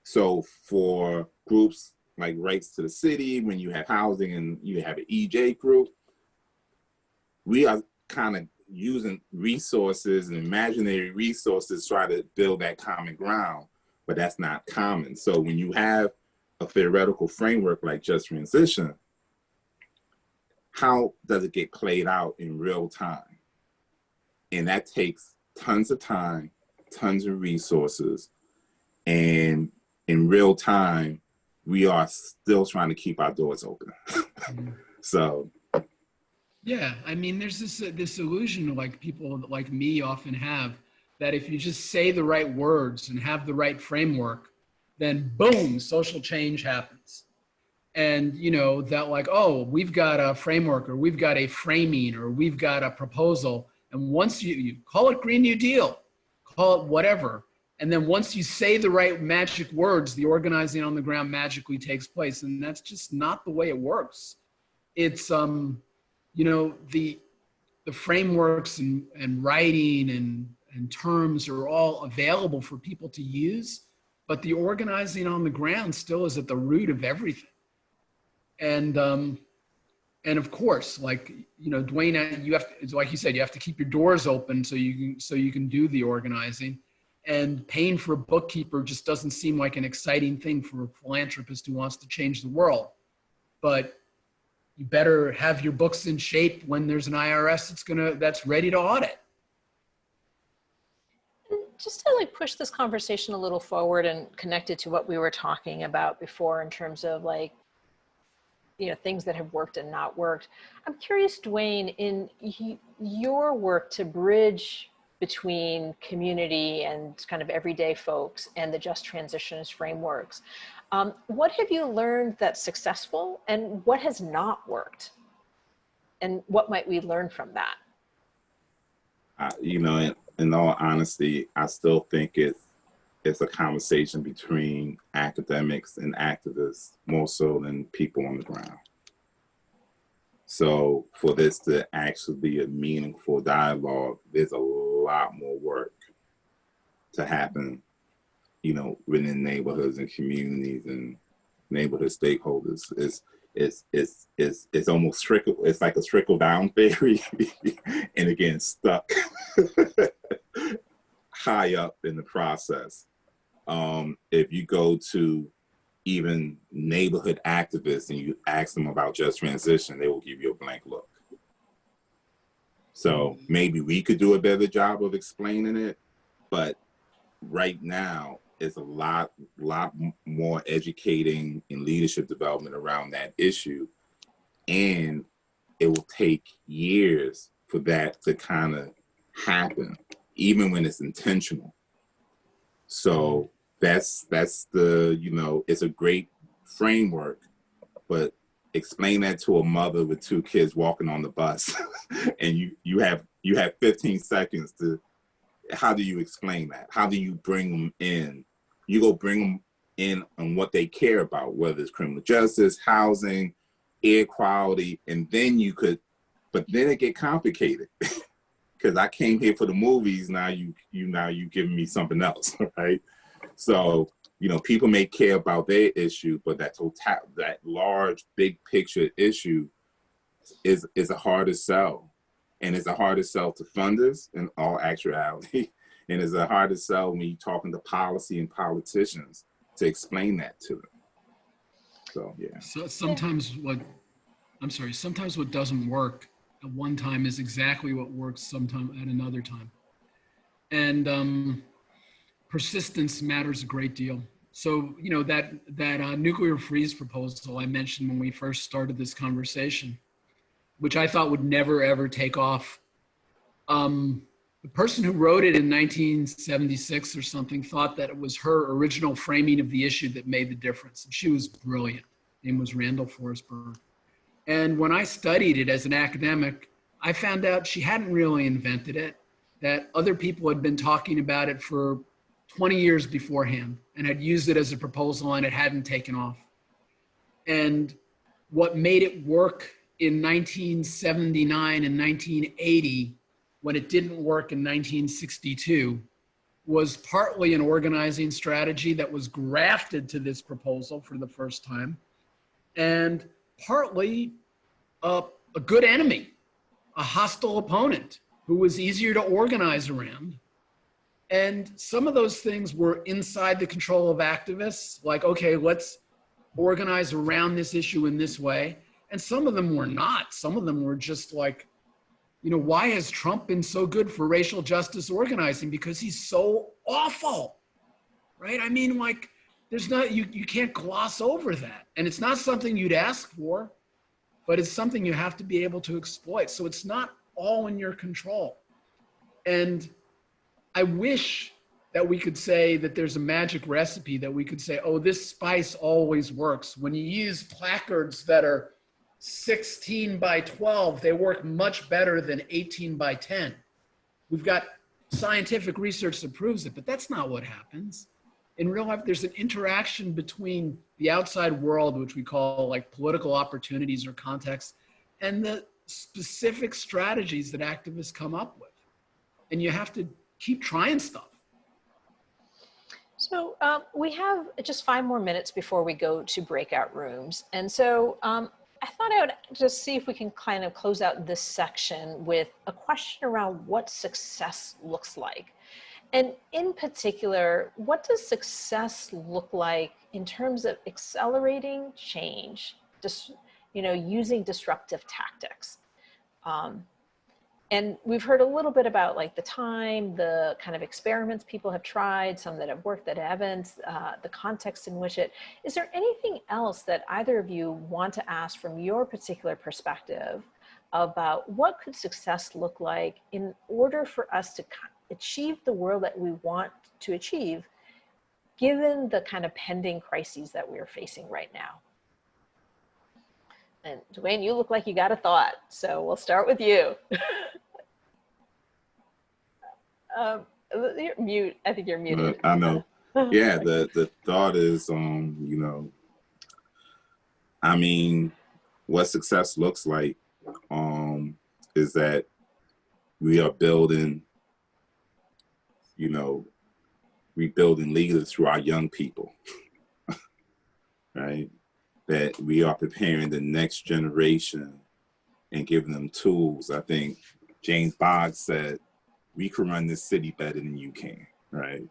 So for groups like Rights to the City, when you have housing and you have an EJ group, we are kind of using resources and imaginary resources to try to build that common ground, but that's not common. So when you have a theoretical framework like just transition, how does it get played out in real time? And that takes tons of time, tons of resources, and in real time, we are still trying to keep our doors open. So. Yeah, I mean, there's this illusion, like people like me often have, that if you just say the right words and have the right framework, then boom, social change happens. And that like, oh, we've got a framework, or we've got a framing, or we've got a proposal. And once you call it Green New Deal, call it whatever. And then once you say the right magic words, the organizing on the ground magically takes place. And that's just not the way it works. It's, the frameworks and writing and terms are all available for people to use, but the organizing on the ground still is at the root of everything. And of course, like, Dwaign, you have to, like you said, you have to keep your doors open so you can do the organizing. And paying for a bookkeeper just doesn't seem like an exciting thing for a philanthropist who wants to change the world. But you better have your books in shape when there's an IRS that's ready to audit. Just to push this conversation a little forward and connect it to what we were talking about before in terms of things that have worked and not worked. I'm curious, Dwaign, in your work to bridge between community and kind of everyday folks and the just transitions frameworks, what have you learned that's successful and what has not worked? And what might we learn from that? In all honesty, I still think it's a conversation between academics and activists more so than people on the ground. So for this to actually be a meaningful dialogue, there's a lot more work to happen, within neighborhoods and communities and neighborhood stakeholders. It's almost it's like a trickle down theory and again, stuck high up in the process. If you go to even neighborhood activists and you ask them about just transition, they will give you a blank look. So maybe we could do a better job of explaining it, but right now it's a lot more educating and leadership development around that issue. And it will take years for that to kind of happen, even when it's intentional. So that's the, it's a great framework, but explain that to a mother with 2 kids walking on the bus and you have 15 seconds to, how do you explain that? How do you bring them in? You go bring them in on what they care about, whether it's criminal justice, housing, air quality, and then but then it get complicated because I came here for the movies. Now you giving me something else, right? So, people may care about their issue, but that large, big picture issue is a harder sell. And it's a harder sell to funders in all actuality. And it's a harder sell when you're talking to policy and politicians to explain that to them. So, yeah. So sometimes sometimes what doesn't work at one time is exactly what works sometime at another time. And persistence matters a great deal. So, you know, that nuclear freeze proposal I mentioned when we first started this conversation, which I thought would never, ever take off. The person who wrote it in 1976 or something thought that it was her original framing of the issue that made the difference. And she was brilliant. Her name was Randall Forsberg. And when I studied it as an academic, I found out she hadn't really invented it, that other people had been talking about it for 20 years beforehand and had used it as a proposal and it hadn't taken off. And what made it work in 1979 and 1980, when it didn't work in 1962, was partly an organizing strategy that was grafted to this proposal for the first time, and partly a good enemy, a hostile opponent who was easier to organize around. And some of those things were inside the control of activists, like, okay, let's organize around this issue in this way. And some of them were not. Some of them were just like, you know, why has Trump been so good for racial justice organizing? Because he's so awful, right? I mean, like, there's not, you can't gloss over that. And it's not something you'd ask for, but it's something you have to be able to exploit. So it's not all in your control. And I wish that we could say that there's a magic recipe that we could say, oh, this spice always works. When you use placards that are 16 by 12, they work much better than 18 by 10. We've got scientific research that proves it, but that's not what happens. In real life, there's an interaction between the outside world, which we call like political opportunities or context, and the specific strategies that activists come up with. And you have to keep trying stuff. So we have just 5 more minutes before we go to breakout rooms. And so I thought I would just see if we can kind of close out this section with a question around what success looks like. And in particular, what does success look like in terms of accelerating change, just, you know, using disruptive tactics? And we've heard a little bit about like the time, the kind of experiments people have tried, some that have worked, that haven't, the context in which is there anything else that either of you want to ask from your particular perspective about what could success look like in order for us to achieve the world that we want to achieve, given the kind of pending crises that we're facing right now? And Dwaign, you look like you got a thought, so we'll start with you. You're mute. I think you're muted. I know. Yeah, the thought is, you know, I mean, what success looks like is that we are building, you know, rebuilding leaders through our young people, right? That we are preparing the next generation and giving them tools. I think James Boggs said, we can run this city better than you can, right?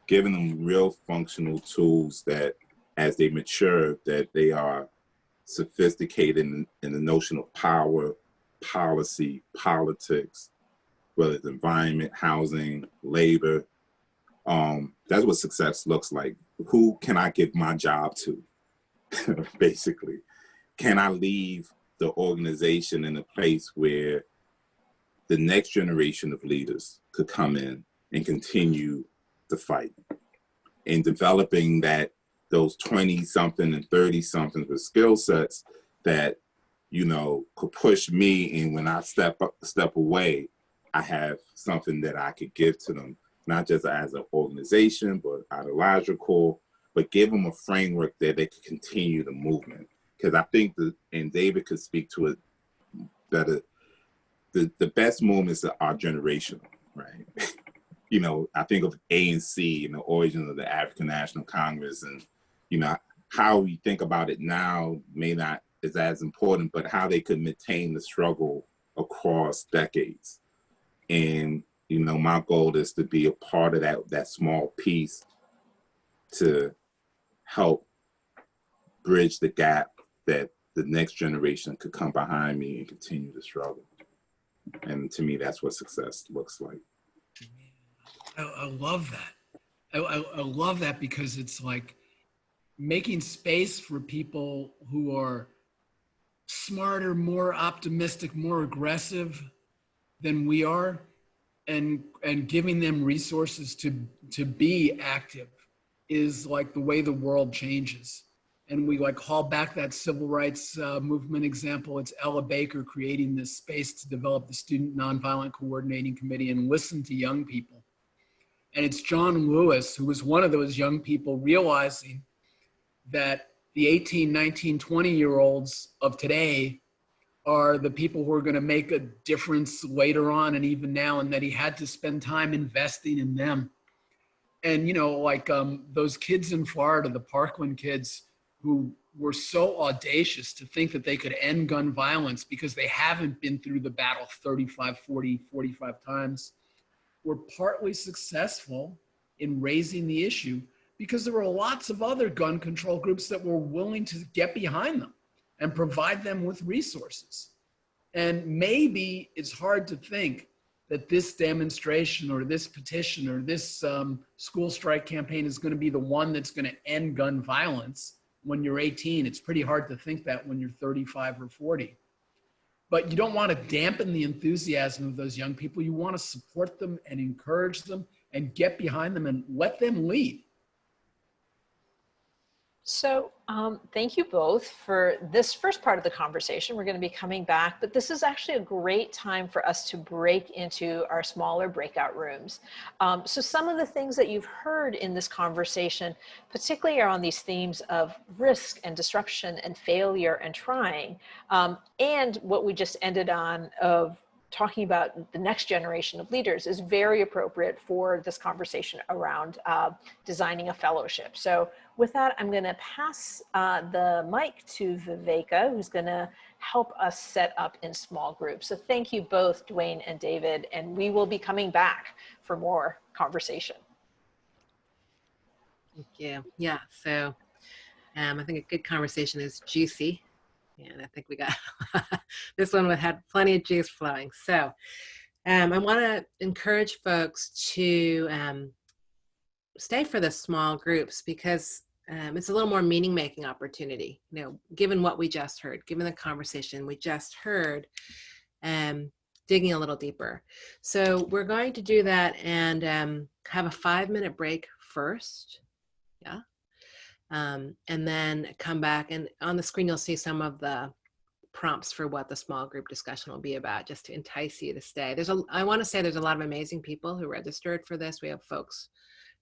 Giving them real functional tools that as they mature, that they are sophisticated in the notion of power, policy, politics, whether it's environment, housing, labor. That's what success looks like. Who can I give my job to? Basically, can I leave the organization in a place where the next generation of leaders could come in and continue the fight, and developing those 20-something and 30-somethings with skill sets that, you know, could push me, and when I step away, I have something that I could give to them, not just as an organization, but ideological, but give them a framework that they could continue the movement. Because I think and David could speak to it better, the best movements are generational, right? You know, I think of ANC and the origin of the African National Congress, and, you know, how we think about it now may not is as important, but how they could maintain the struggle across decades. And, you know, my goal is to be a part of that small piece to help bridge the gap that the next generation could come behind me and continue to struggle. And to me, that's what success looks like. I love that. I love that because it's like making space for people who are smarter, more optimistic, more aggressive than we are, and giving them resources to be active is like the way the world changes. And we like call back that civil rights movement example. It's Ella Baker creating this space to develop the Student Nonviolent Coordinating Committee and listen to young people. And it's John Lewis, who was one of those young people, realizing that the 18, 19, 20-year-olds of today are the people who are going to make a difference later on and even now, and that he had to spend time investing in them. And, you know, like those kids in Florida, the Parkland kids, who were so audacious to think that they could end gun violence because they haven't been through the battle 35, 40, 45 times, were partly successful in raising the issue because there were lots of other gun control groups that were willing to get behind them and provide them with resources. And maybe it's hard to think that this demonstration or this petition or this school strike campaign is going to be the one that's going to end gun violence when you're 18. It's pretty hard to think that when you're 35 or 40. But you don't want to dampen the enthusiasm of those young people. You want to support them and encourage them and get behind them and let them lead. So thank you both for this first part of the conversation. We're going to be coming back, but this is actually a great time for us to break into our smaller breakout rooms. So some of the things that you've heard in this conversation, particularly are on these themes of risk and disruption and failure and trying, and what we just ended on of talking about the next generation of leaders is very appropriate for this conversation around designing a fellowship. So with that, I'm going to pass the mic to Viveka, who's going to help us set up in small groups. So thank you both, Dwaign and David, and we will be coming back for more conversation. Thank you. Yeah, so I think a good conversation is juicy. And I think we got this one had plenty of juice flowing. So I want to encourage folks to stay for the small groups because it's a little more meaning-making opportunity. You know, given what we just heard, given the conversation we just heard, digging a little deeper. So we're going to do that and have a 5-minute break first. Yeah. And then come back, and on the screen you'll see some of the prompts for what the small group discussion will be about, just to entice you to stay. I want to say there's a lot of amazing people who registered for this. We have folks,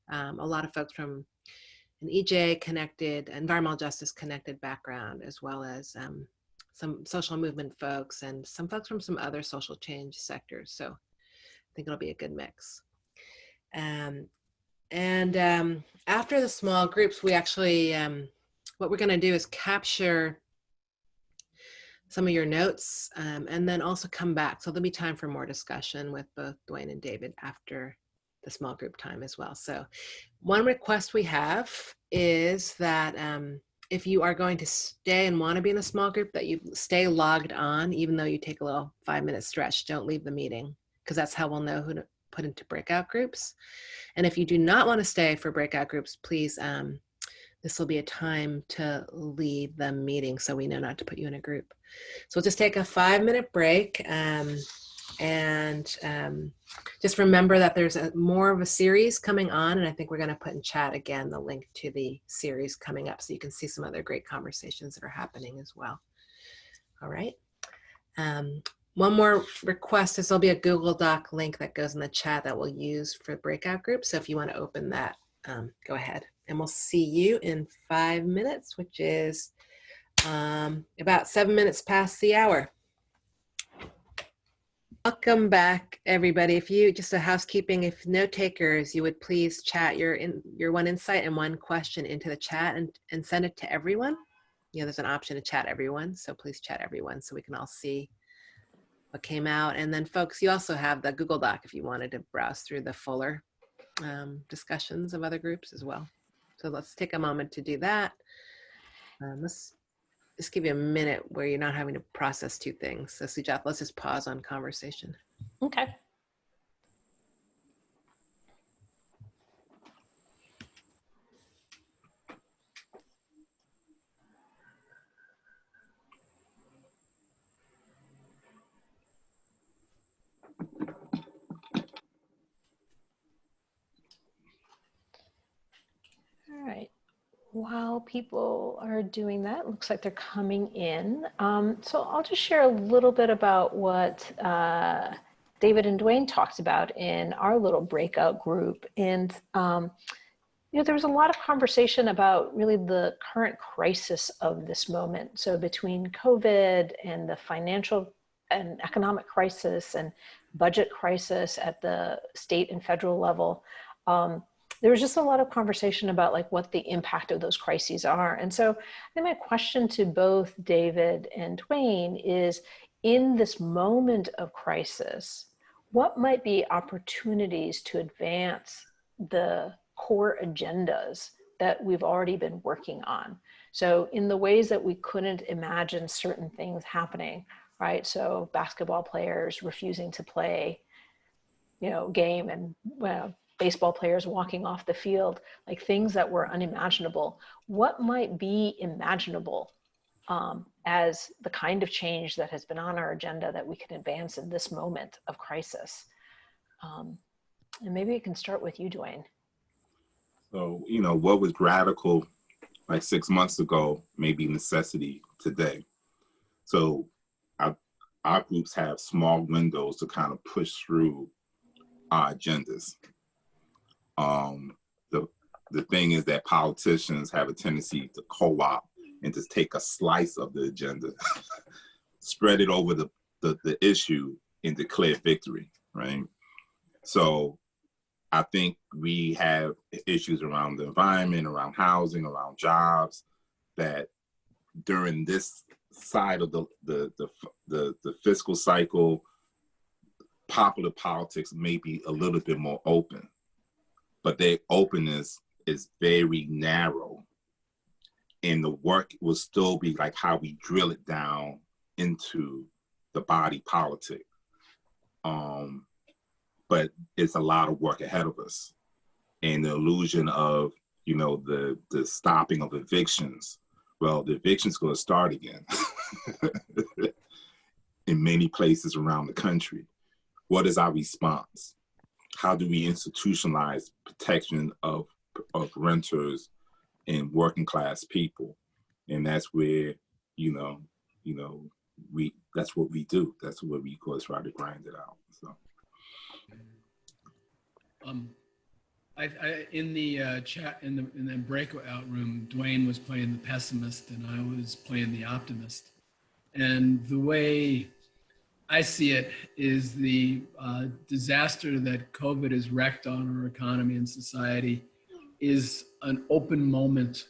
a lot of folks from an EJ connected, environmental justice connected background, as well as some social movement folks and some folks from some other social change sectors. So I think it'll be a good mix. After the small groups, we actually, what we're going to do is capture some of your notes and then also come back. So there'll be time for more discussion with both Dwaign and David after the small group time as well. So one request we have is that if you are going to stay and want to be in a small group, that you stay logged on, even though you take a little 5-minute stretch. Don't leave the meeting, because that's how we'll know who to put into breakout groups. And if you do not want to stay for breakout groups, please, this will be a time to leave the meeting so we know not to put you in a group. So we'll just take a 5-minute break and just remember that there's more of a series coming on, and I think we're going to put in chat again the link to the series coming up so you can see some other great conversations that are happening as well. All right. One more request is there'll be a Google Doc link that goes in the chat that we'll use for breakout groups. So if you want to open that, go ahead. And we'll see you in 5 minutes, which is about 7 minutes past the hour. Welcome back, everybody. If you, just a housekeeping, if note takers, you would please chat your one insight and one question into the chat and send it to everyone. there's an option to chat everyone. So please chat everyone so we can all see what came out. And then folks, you also have the Google Doc if you wanted to browse through the fuller discussions of other groups as well. So let's take a moment to do that. Let's just give you a minute where you're not having to process two things. So Sujat, let's just pause on conversation. Okay. All right. While people are doing that, looks like they're coming in. So I'll just share a little bit about what David and Dwaign talked about in our little breakout group. And, there was a lot of conversation about really the current crisis of this moment. So between COVID and the financial and economic crisis and budget crisis at the state and federal level, there was just a lot of conversation about like what the impact of those crises are. And so I think my question to both David and Dwaign is, in this moment of crisis, what might be opportunities to advance the core agendas that we've already been working on? So in the ways that we couldn't imagine certain things happening, right? So basketball players refusing to play, game, and baseball players walking off the field, like things that were unimaginable. What might be imaginable as the kind of change that has been on our agenda that we can advance in this moment of crisis? And maybe we can start with you, Dwaign. So, what was radical like 6 months ago may be necessity today. So our groups have small windows to kind of push through our agendas. The thing is that politicians have a tendency to co-opt and just take a slice of the agenda, spread it over the issue and declare victory, right? So I think we have issues around the environment, around housing, around jobs, that during this side of the fiscal cycle, popular politics may be a little bit more open, but their openness is very narrow. And the work will still be like how we drill it down into the body politic. But it's a lot of work ahead of us. And the illusion of, the stopping of evictions, well, the eviction's gonna start again in many places around the country. What is our response? How do we institutionalize protection of renters and working class people? And that's where, that's what we do. That's what we go try to grind it out. So. In the chat, in the breakout room, Dwaign was playing the pessimist and I was playing the optimist. And the way I see it is the disaster that COVID has wreaked on our economy and society is an open moment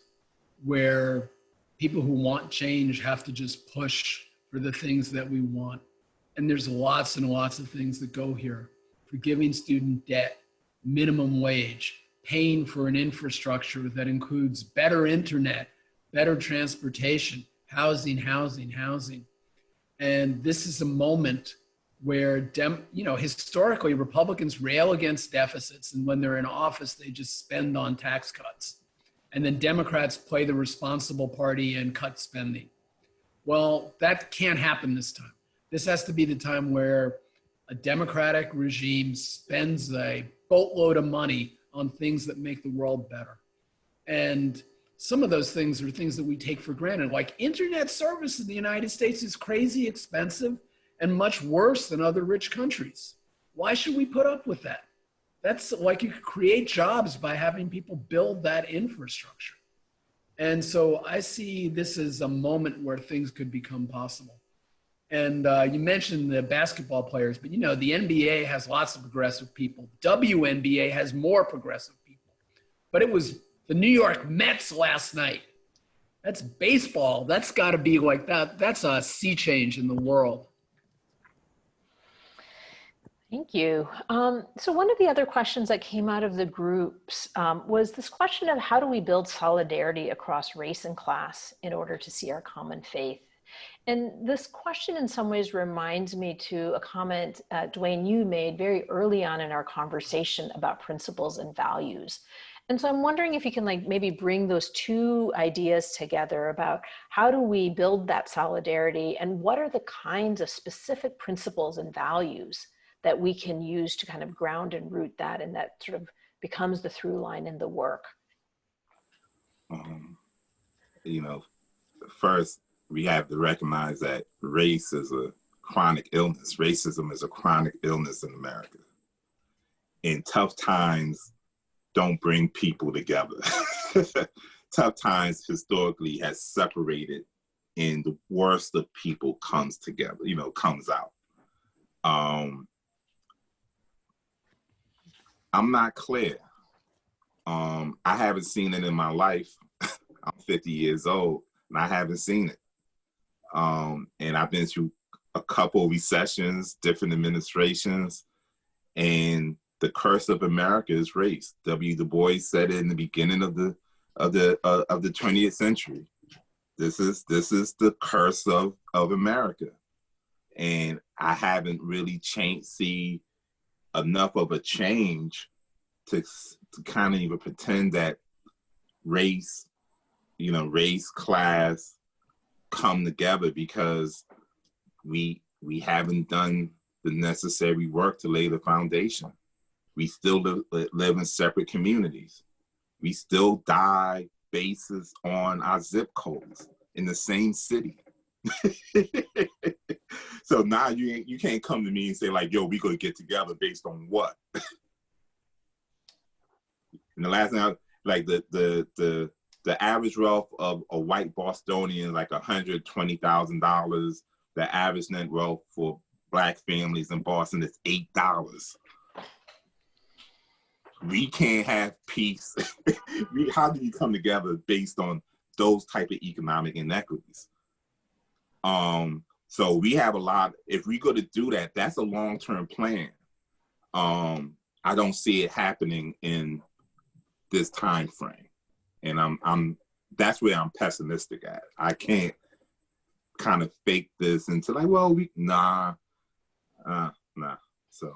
where people who want change have to just push for the things that we want. And there's lots and lots of things that go here. Forgiving student debt, minimum wage, paying for an infrastructure that includes better internet, better transportation, housing. And this is a moment where, historically Republicans rail against deficits, and when they're in office, they just spend on tax cuts. And then Democrats play the responsible party and cut spending. Well, that can't happen this time. This has to be the time where a Democratic regime spends a boatload of money on things that make the world better. And some of those things are things that we take for granted, like internet service in the United States is crazy expensive and much worse than other rich countries. Why should we put up with that? That's like, you could create jobs by having people build that infrastructure. And so I see this as a moment where things could become possible. And you mentioned the basketball players, but the NBA has lots of progressive people. WNBA has more progressive people. But it was the New York Mets last night That's baseball. That's got to be like that. That's a sea change in the world. Thank you. So one of the other questions that came out of the groups was this question of how do we build solidarity across race and class in order to see our common faith? And this question in some ways reminds me to a comment, Dwaign, you made very early on in our conversation about principles and values. And so I'm wondering if you can maybe bring those two ideas together about how do we build that solidarity and what are the kinds of specific principles and values that we can use to kind of ground and root that, and that sort of becomes the through line in the work. First, we have to recognize that race is a chronic illness. Racism is a chronic illness in America. And tough times don't bring people together. Tough times historically has separated, and the worst of people comes together, comes out. I'm not clear. I haven't seen it in my life. I'm 50 years old and I haven't seen it. And I've been through a couple of recessions, different administrations, and the curse of America is race. W. Du Bois said it in the beginning of the 20th century. This is the curse of America, and I haven't really see enough of a change to kind of even pretend that race, class come together, because we haven't done the necessary work to lay the foundation. We still live in separate communities. We still die basis on our zip codes in the same city. So now you can't come to me and say yo, we gonna get together based on what? And the last thing, the average wealth of a white Bostonian is $120,000. The average net wealth for Black families in Boston is $8. We can't have peace. How do you come together based on those type of economic inequities? So we have a lot. If we go to do that, that's a long-term plan. I don't see it happening in this time frame, and that's where I'm pessimistic at. I can't kind of fake this into nah. So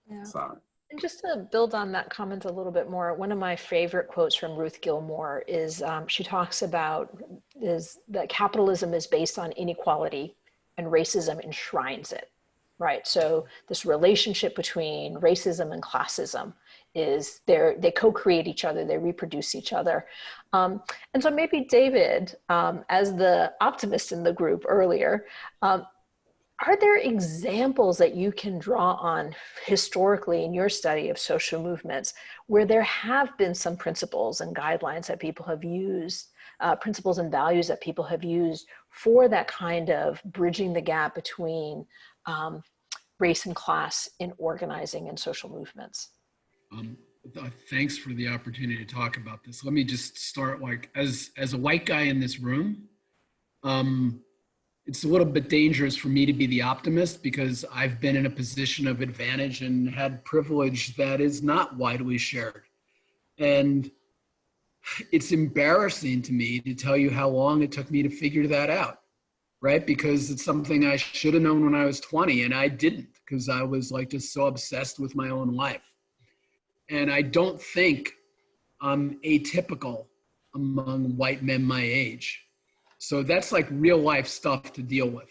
yeah. Sorry. And just to build on that comment a little bit more, one of my favorite quotes from Ruth Gilmore is she talks about that capitalism is based on inequality and racism enshrines it, right? So this relationship between racism and classism is they co-create each other, they reproduce each other. And so maybe David, as the optimist in the group earlier, are there examples that you can draw on historically in your study of social movements where there have been some principles and guidelines that people have used, principles and values that people have used for that kind of bridging the gap between race and class in organizing and social movements? Thanks for the opportunity to talk about this. Let me just start as a white guy in this room, it's a little bit dangerous for me to be the optimist because I've been in a position of advantage and had privilege that is not widely shared. And it's embarrassing to me to tell you how long it took me to figure that out, right? Because it's something I should have known when I was 20 and I didn't, because I was just so obsessed with my own life. And I don't think I'm atypical among white men my age. So that's real life stuff to deal with.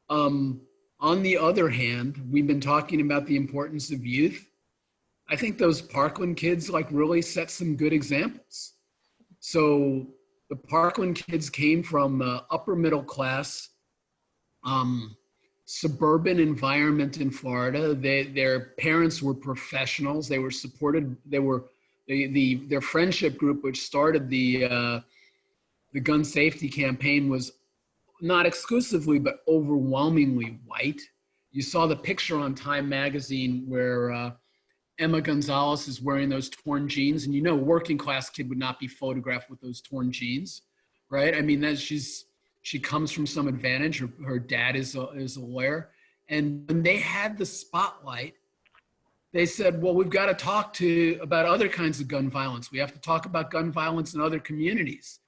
On the other hand, we've been talking about the importance of youth. I think those Parkland kids really set some good examples. So the Parkland kids came from upper middle class, suburban environment in Florida. Their parents were professionals. They were supported. Their friendship group, which started the gun safety campaign, was not exclusively, but overwhelmingly white. You saw the picture on Time magazine where Emma Gonzalez is wearing those torn jeans, and a working class kid would not be photographed with those torn jeans. right? I mean, she comes from some advantage. Her dad is a lawyer. And when they had the spotlight, they said, well, we've got to talk about other kinds of gun violence. We have to talk about gun violence in other communities.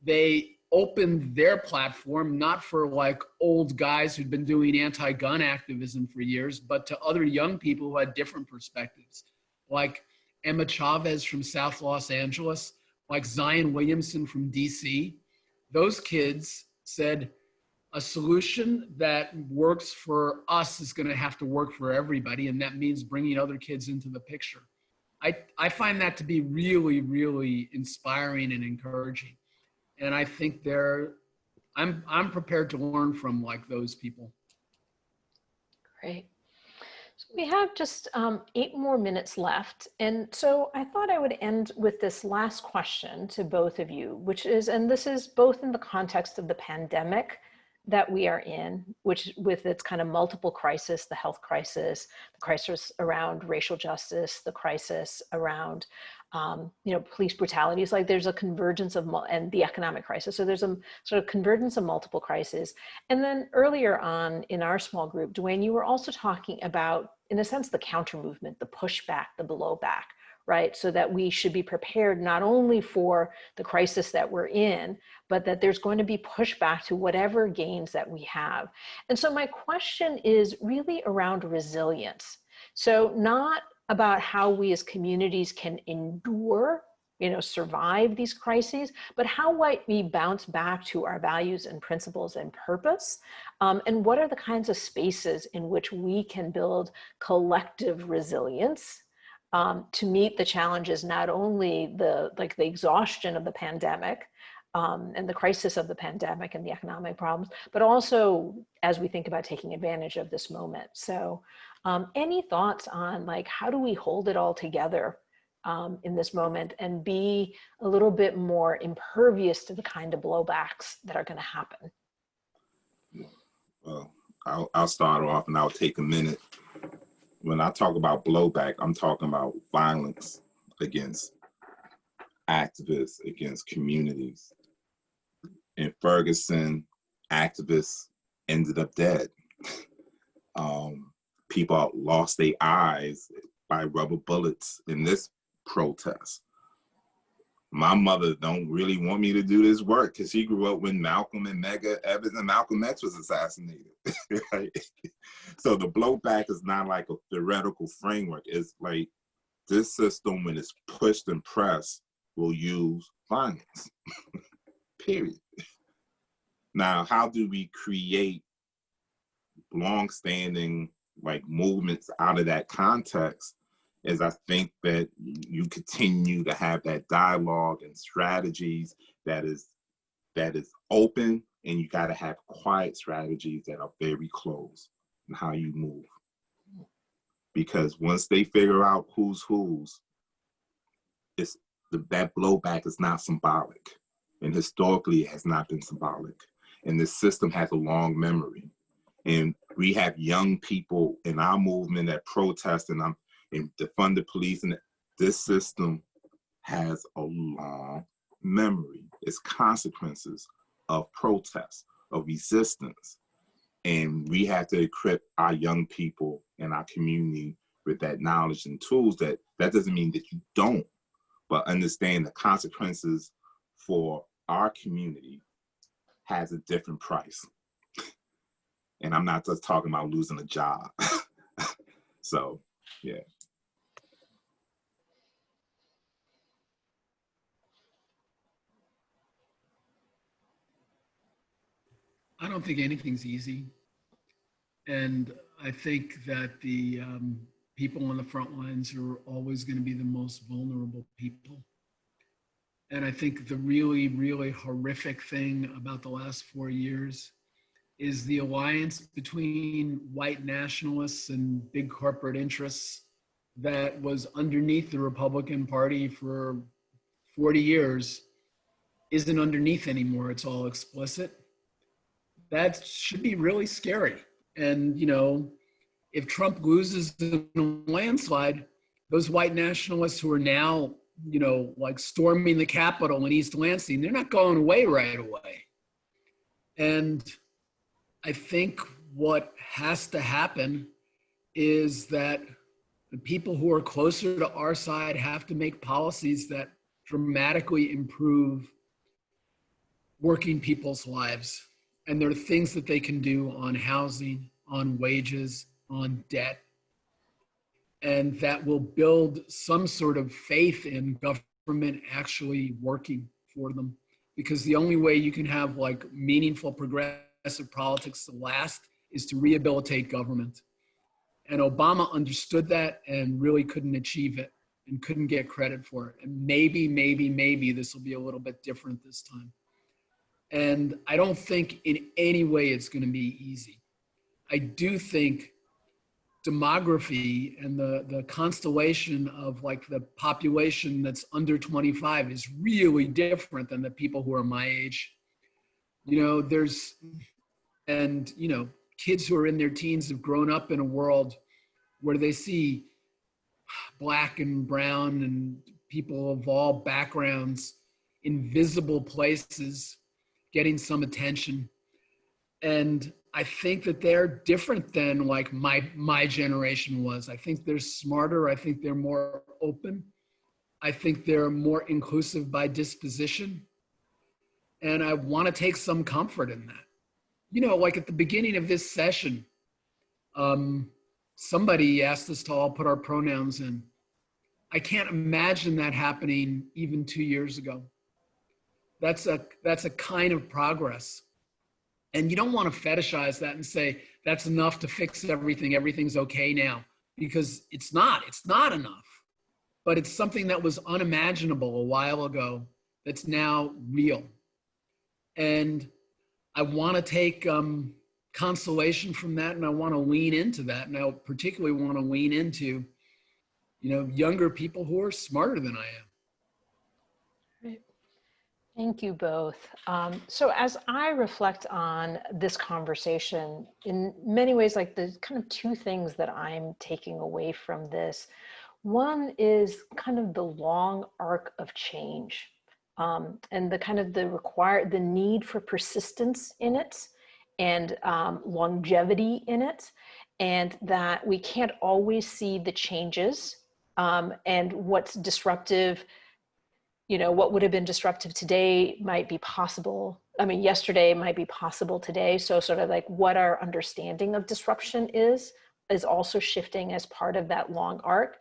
They opened their platform, not for like old guys who'd been doing anti-gun activism for years, but to other young people who had different perspectives, like Emma Chavez from South Los Angeles, like Zion Williamson from DC. Those kids said, a solution that works for us is going to have to work for everybody, and that means bringing other kids into the picture. I find that to be really, really inspiring and encouraging. And I think I'm prepared to learn from like those people. Great. So we have just 8 more minutes left. And so I thought I would end with this last question to both of you, which is, and this is both in the context of the pandemic that we are in, which with its kind of multiple crisis, the health crisis, the crisis around racial justice, the crisis around police brutalities, like there's a convergence of, and the economic crisis. So there's a sort of convergence of multiple crises. And then earlier on in our small group, Dwaign, you were also talking about, in a sense, the counter movement, the pushback, the blowback, right? So that we should be prepared not only for the crisis that we're in, but that there's going to be pushback to whatever gains that we have. And so my question is really around resilience. So not about how we as communities can endure, survive these crises, but how might we bounce back to our values and principles and purpose? And what are the kinds of spaces in which we can build collective resilience to meet the challenges, not only the exhaustion of the pandemic and the crisis of the pandemic and the economic problems, but also as we think about taking advantage of this moment. So any thoughts on like, how do we hold it all together in this moment and be a little bit more impervious to the kind of blowbacks that are going to happen? Well, I'll start off and I'll take a minute. When I talk about blowback, I'm talking about violence against activists, against communities. In Ferguson, activists ended up dead. People lost their eyes by rubber bullets in this protest. My mother don't really want me to do this work because she grew up when Malcolm and Medgar Evers and Malcolm X was assassinated. Right? So the blowback is not like a theoretical framework. It's like this system, when it's pushed and pressed, will use violence. Period. Now, how do we create long-standing like movements out of that context? Is I think that you continue to have that dialogue and strategies that is open, and you got to have quiet strategies that are very close in how you move. Because once they figure out who's, that blowback is not symbolic, and historically it has not been symbolic. And this system has a long memory. And we have young people in our movement that protest and defund the police. And this system has a long memory. It's consequences of protest, of resistance. And we have to equip our young people and our community with that knowledge and tools. That doesn't mean that you don't, but understand the consequences for our community has a different price. And I'm not just talking about losing a job. So, yeah. I don't think anything's easy. And I think that the people on the front lines are always going to be the most vulnerable people. And I think the really, really horrific thing about the last 4 years is the alliance between white nationalists and big corporate interests that was underneath the Republican Party for 40 years isn't underneath anymore. It's all explicit. That should be really scary. And, if Trump loses in a landslide, those white nationalists who are now you know, like storming the Capitol in East Lansing, they're not going away right away. And I think what has to happen is that the people who are closer to our side have to make policies that dramatically improve working people's lives. And there are things that they can do on housing, on wages, on debt, and that will build some sort of faith in government actually working for them. Because the only way you can have like meaningful progressive politics to last is to rehabilitate government. And Obama understood that and really couldn't achieve it and couldn't get credit for it. And maybe this will be a little bit different this time. And I don't think in any way it's going to be easy. I do think demography and the constellation of like the population that's under 25 is really different than the people who are my age. You know, you know, kids who are in their teens have grown up in a world where they see black and brown and people of all backgrounds in visible places getting some attention. And I think that they're different than like my generation was. I think they're smarter. I think they're more open. I think they're more inclusive by disposition. And I want to take some comfort in that. You know, like at the beginning of this session, somebody asked us to all put our pronouns in. I can't imagine that happening even 2 years ago. That's a kind of progress. And you don't want to fetishize that and say, that's enough to fix everything. Everything's okay now, because it's not enough, but it's something that was unimaginable a while ago that's now real. And I want to take consolation from that, and I want to lean into that. And I particularly want to lean into, you know, younger people who are smarter than I am. Right. Thank you both. So as I reflect on this conversation, in many ways, like there's kind of two things that I'm taking away from this. One is kind of the long arc of change, and the kind of the need for persistence in it, and longevity in it, and that we can't always see the changes, and what's disruptive. You know, what would have been disruptive today might be possible. I mean, yesterday might be possible today. So sort of like what our understanding of disruption is also shifting as part of that long arc.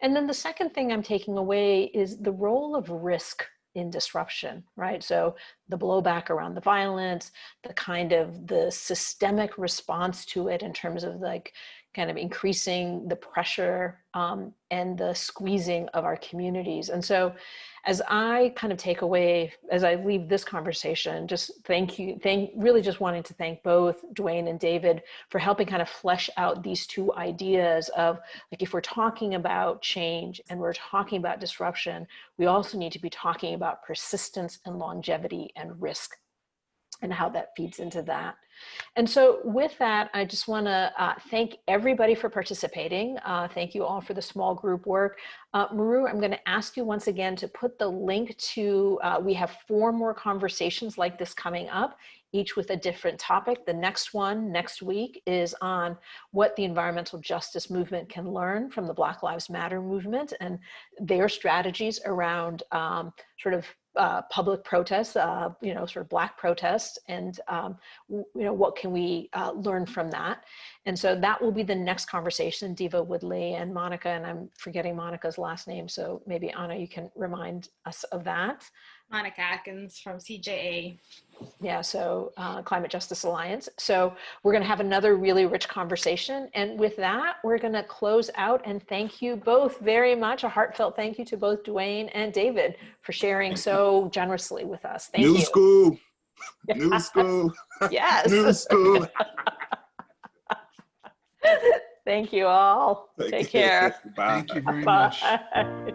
And then the second thing I'm taking away is the role of risk in disruption, right? So the blowback around the violence, the kind of the systemic response to it in terms of like kind of increasing the pressure and the squeezing of our communities. And so as I kind of take away, as I leave this conversation, just really just wanting to thank both Dwaign and David for helping kind of flesh out these two ideas of like, if we're talking about change and we're talking about disruption, we also need to be talking about persistence and longevity and risk and how that feeds into that. And so with that, I just want to thank everybody for participating. Thank you all for the small group work. Maru, I'm going to ask you once again to put the link to, we have 4 more conversations like this coming up, each with a different topic. The next one next week is on what the environmental justice movement can learn from the Black Lives Matter movement and their strategies around sort of public protests, you know, sort of Black protests, and you know, what can we learn from that? And so that will be the next conversation. Diva Woodley and Monica, and I'm forgetting Monica's last name, so maybe Anna, you can remind us of that. Monica Atkins from CJA. Yeah, so Climate Justice Alliance. So we're going to have another really rich conversation. And with that, we're going to close out and thank you both very much. A heartfelt thank you to both Dwaign and David for sharing so generously with us. Thank you. New school. New school. Yes. New school. Thank you all. Take care. Bye. Thank you very much. Bye.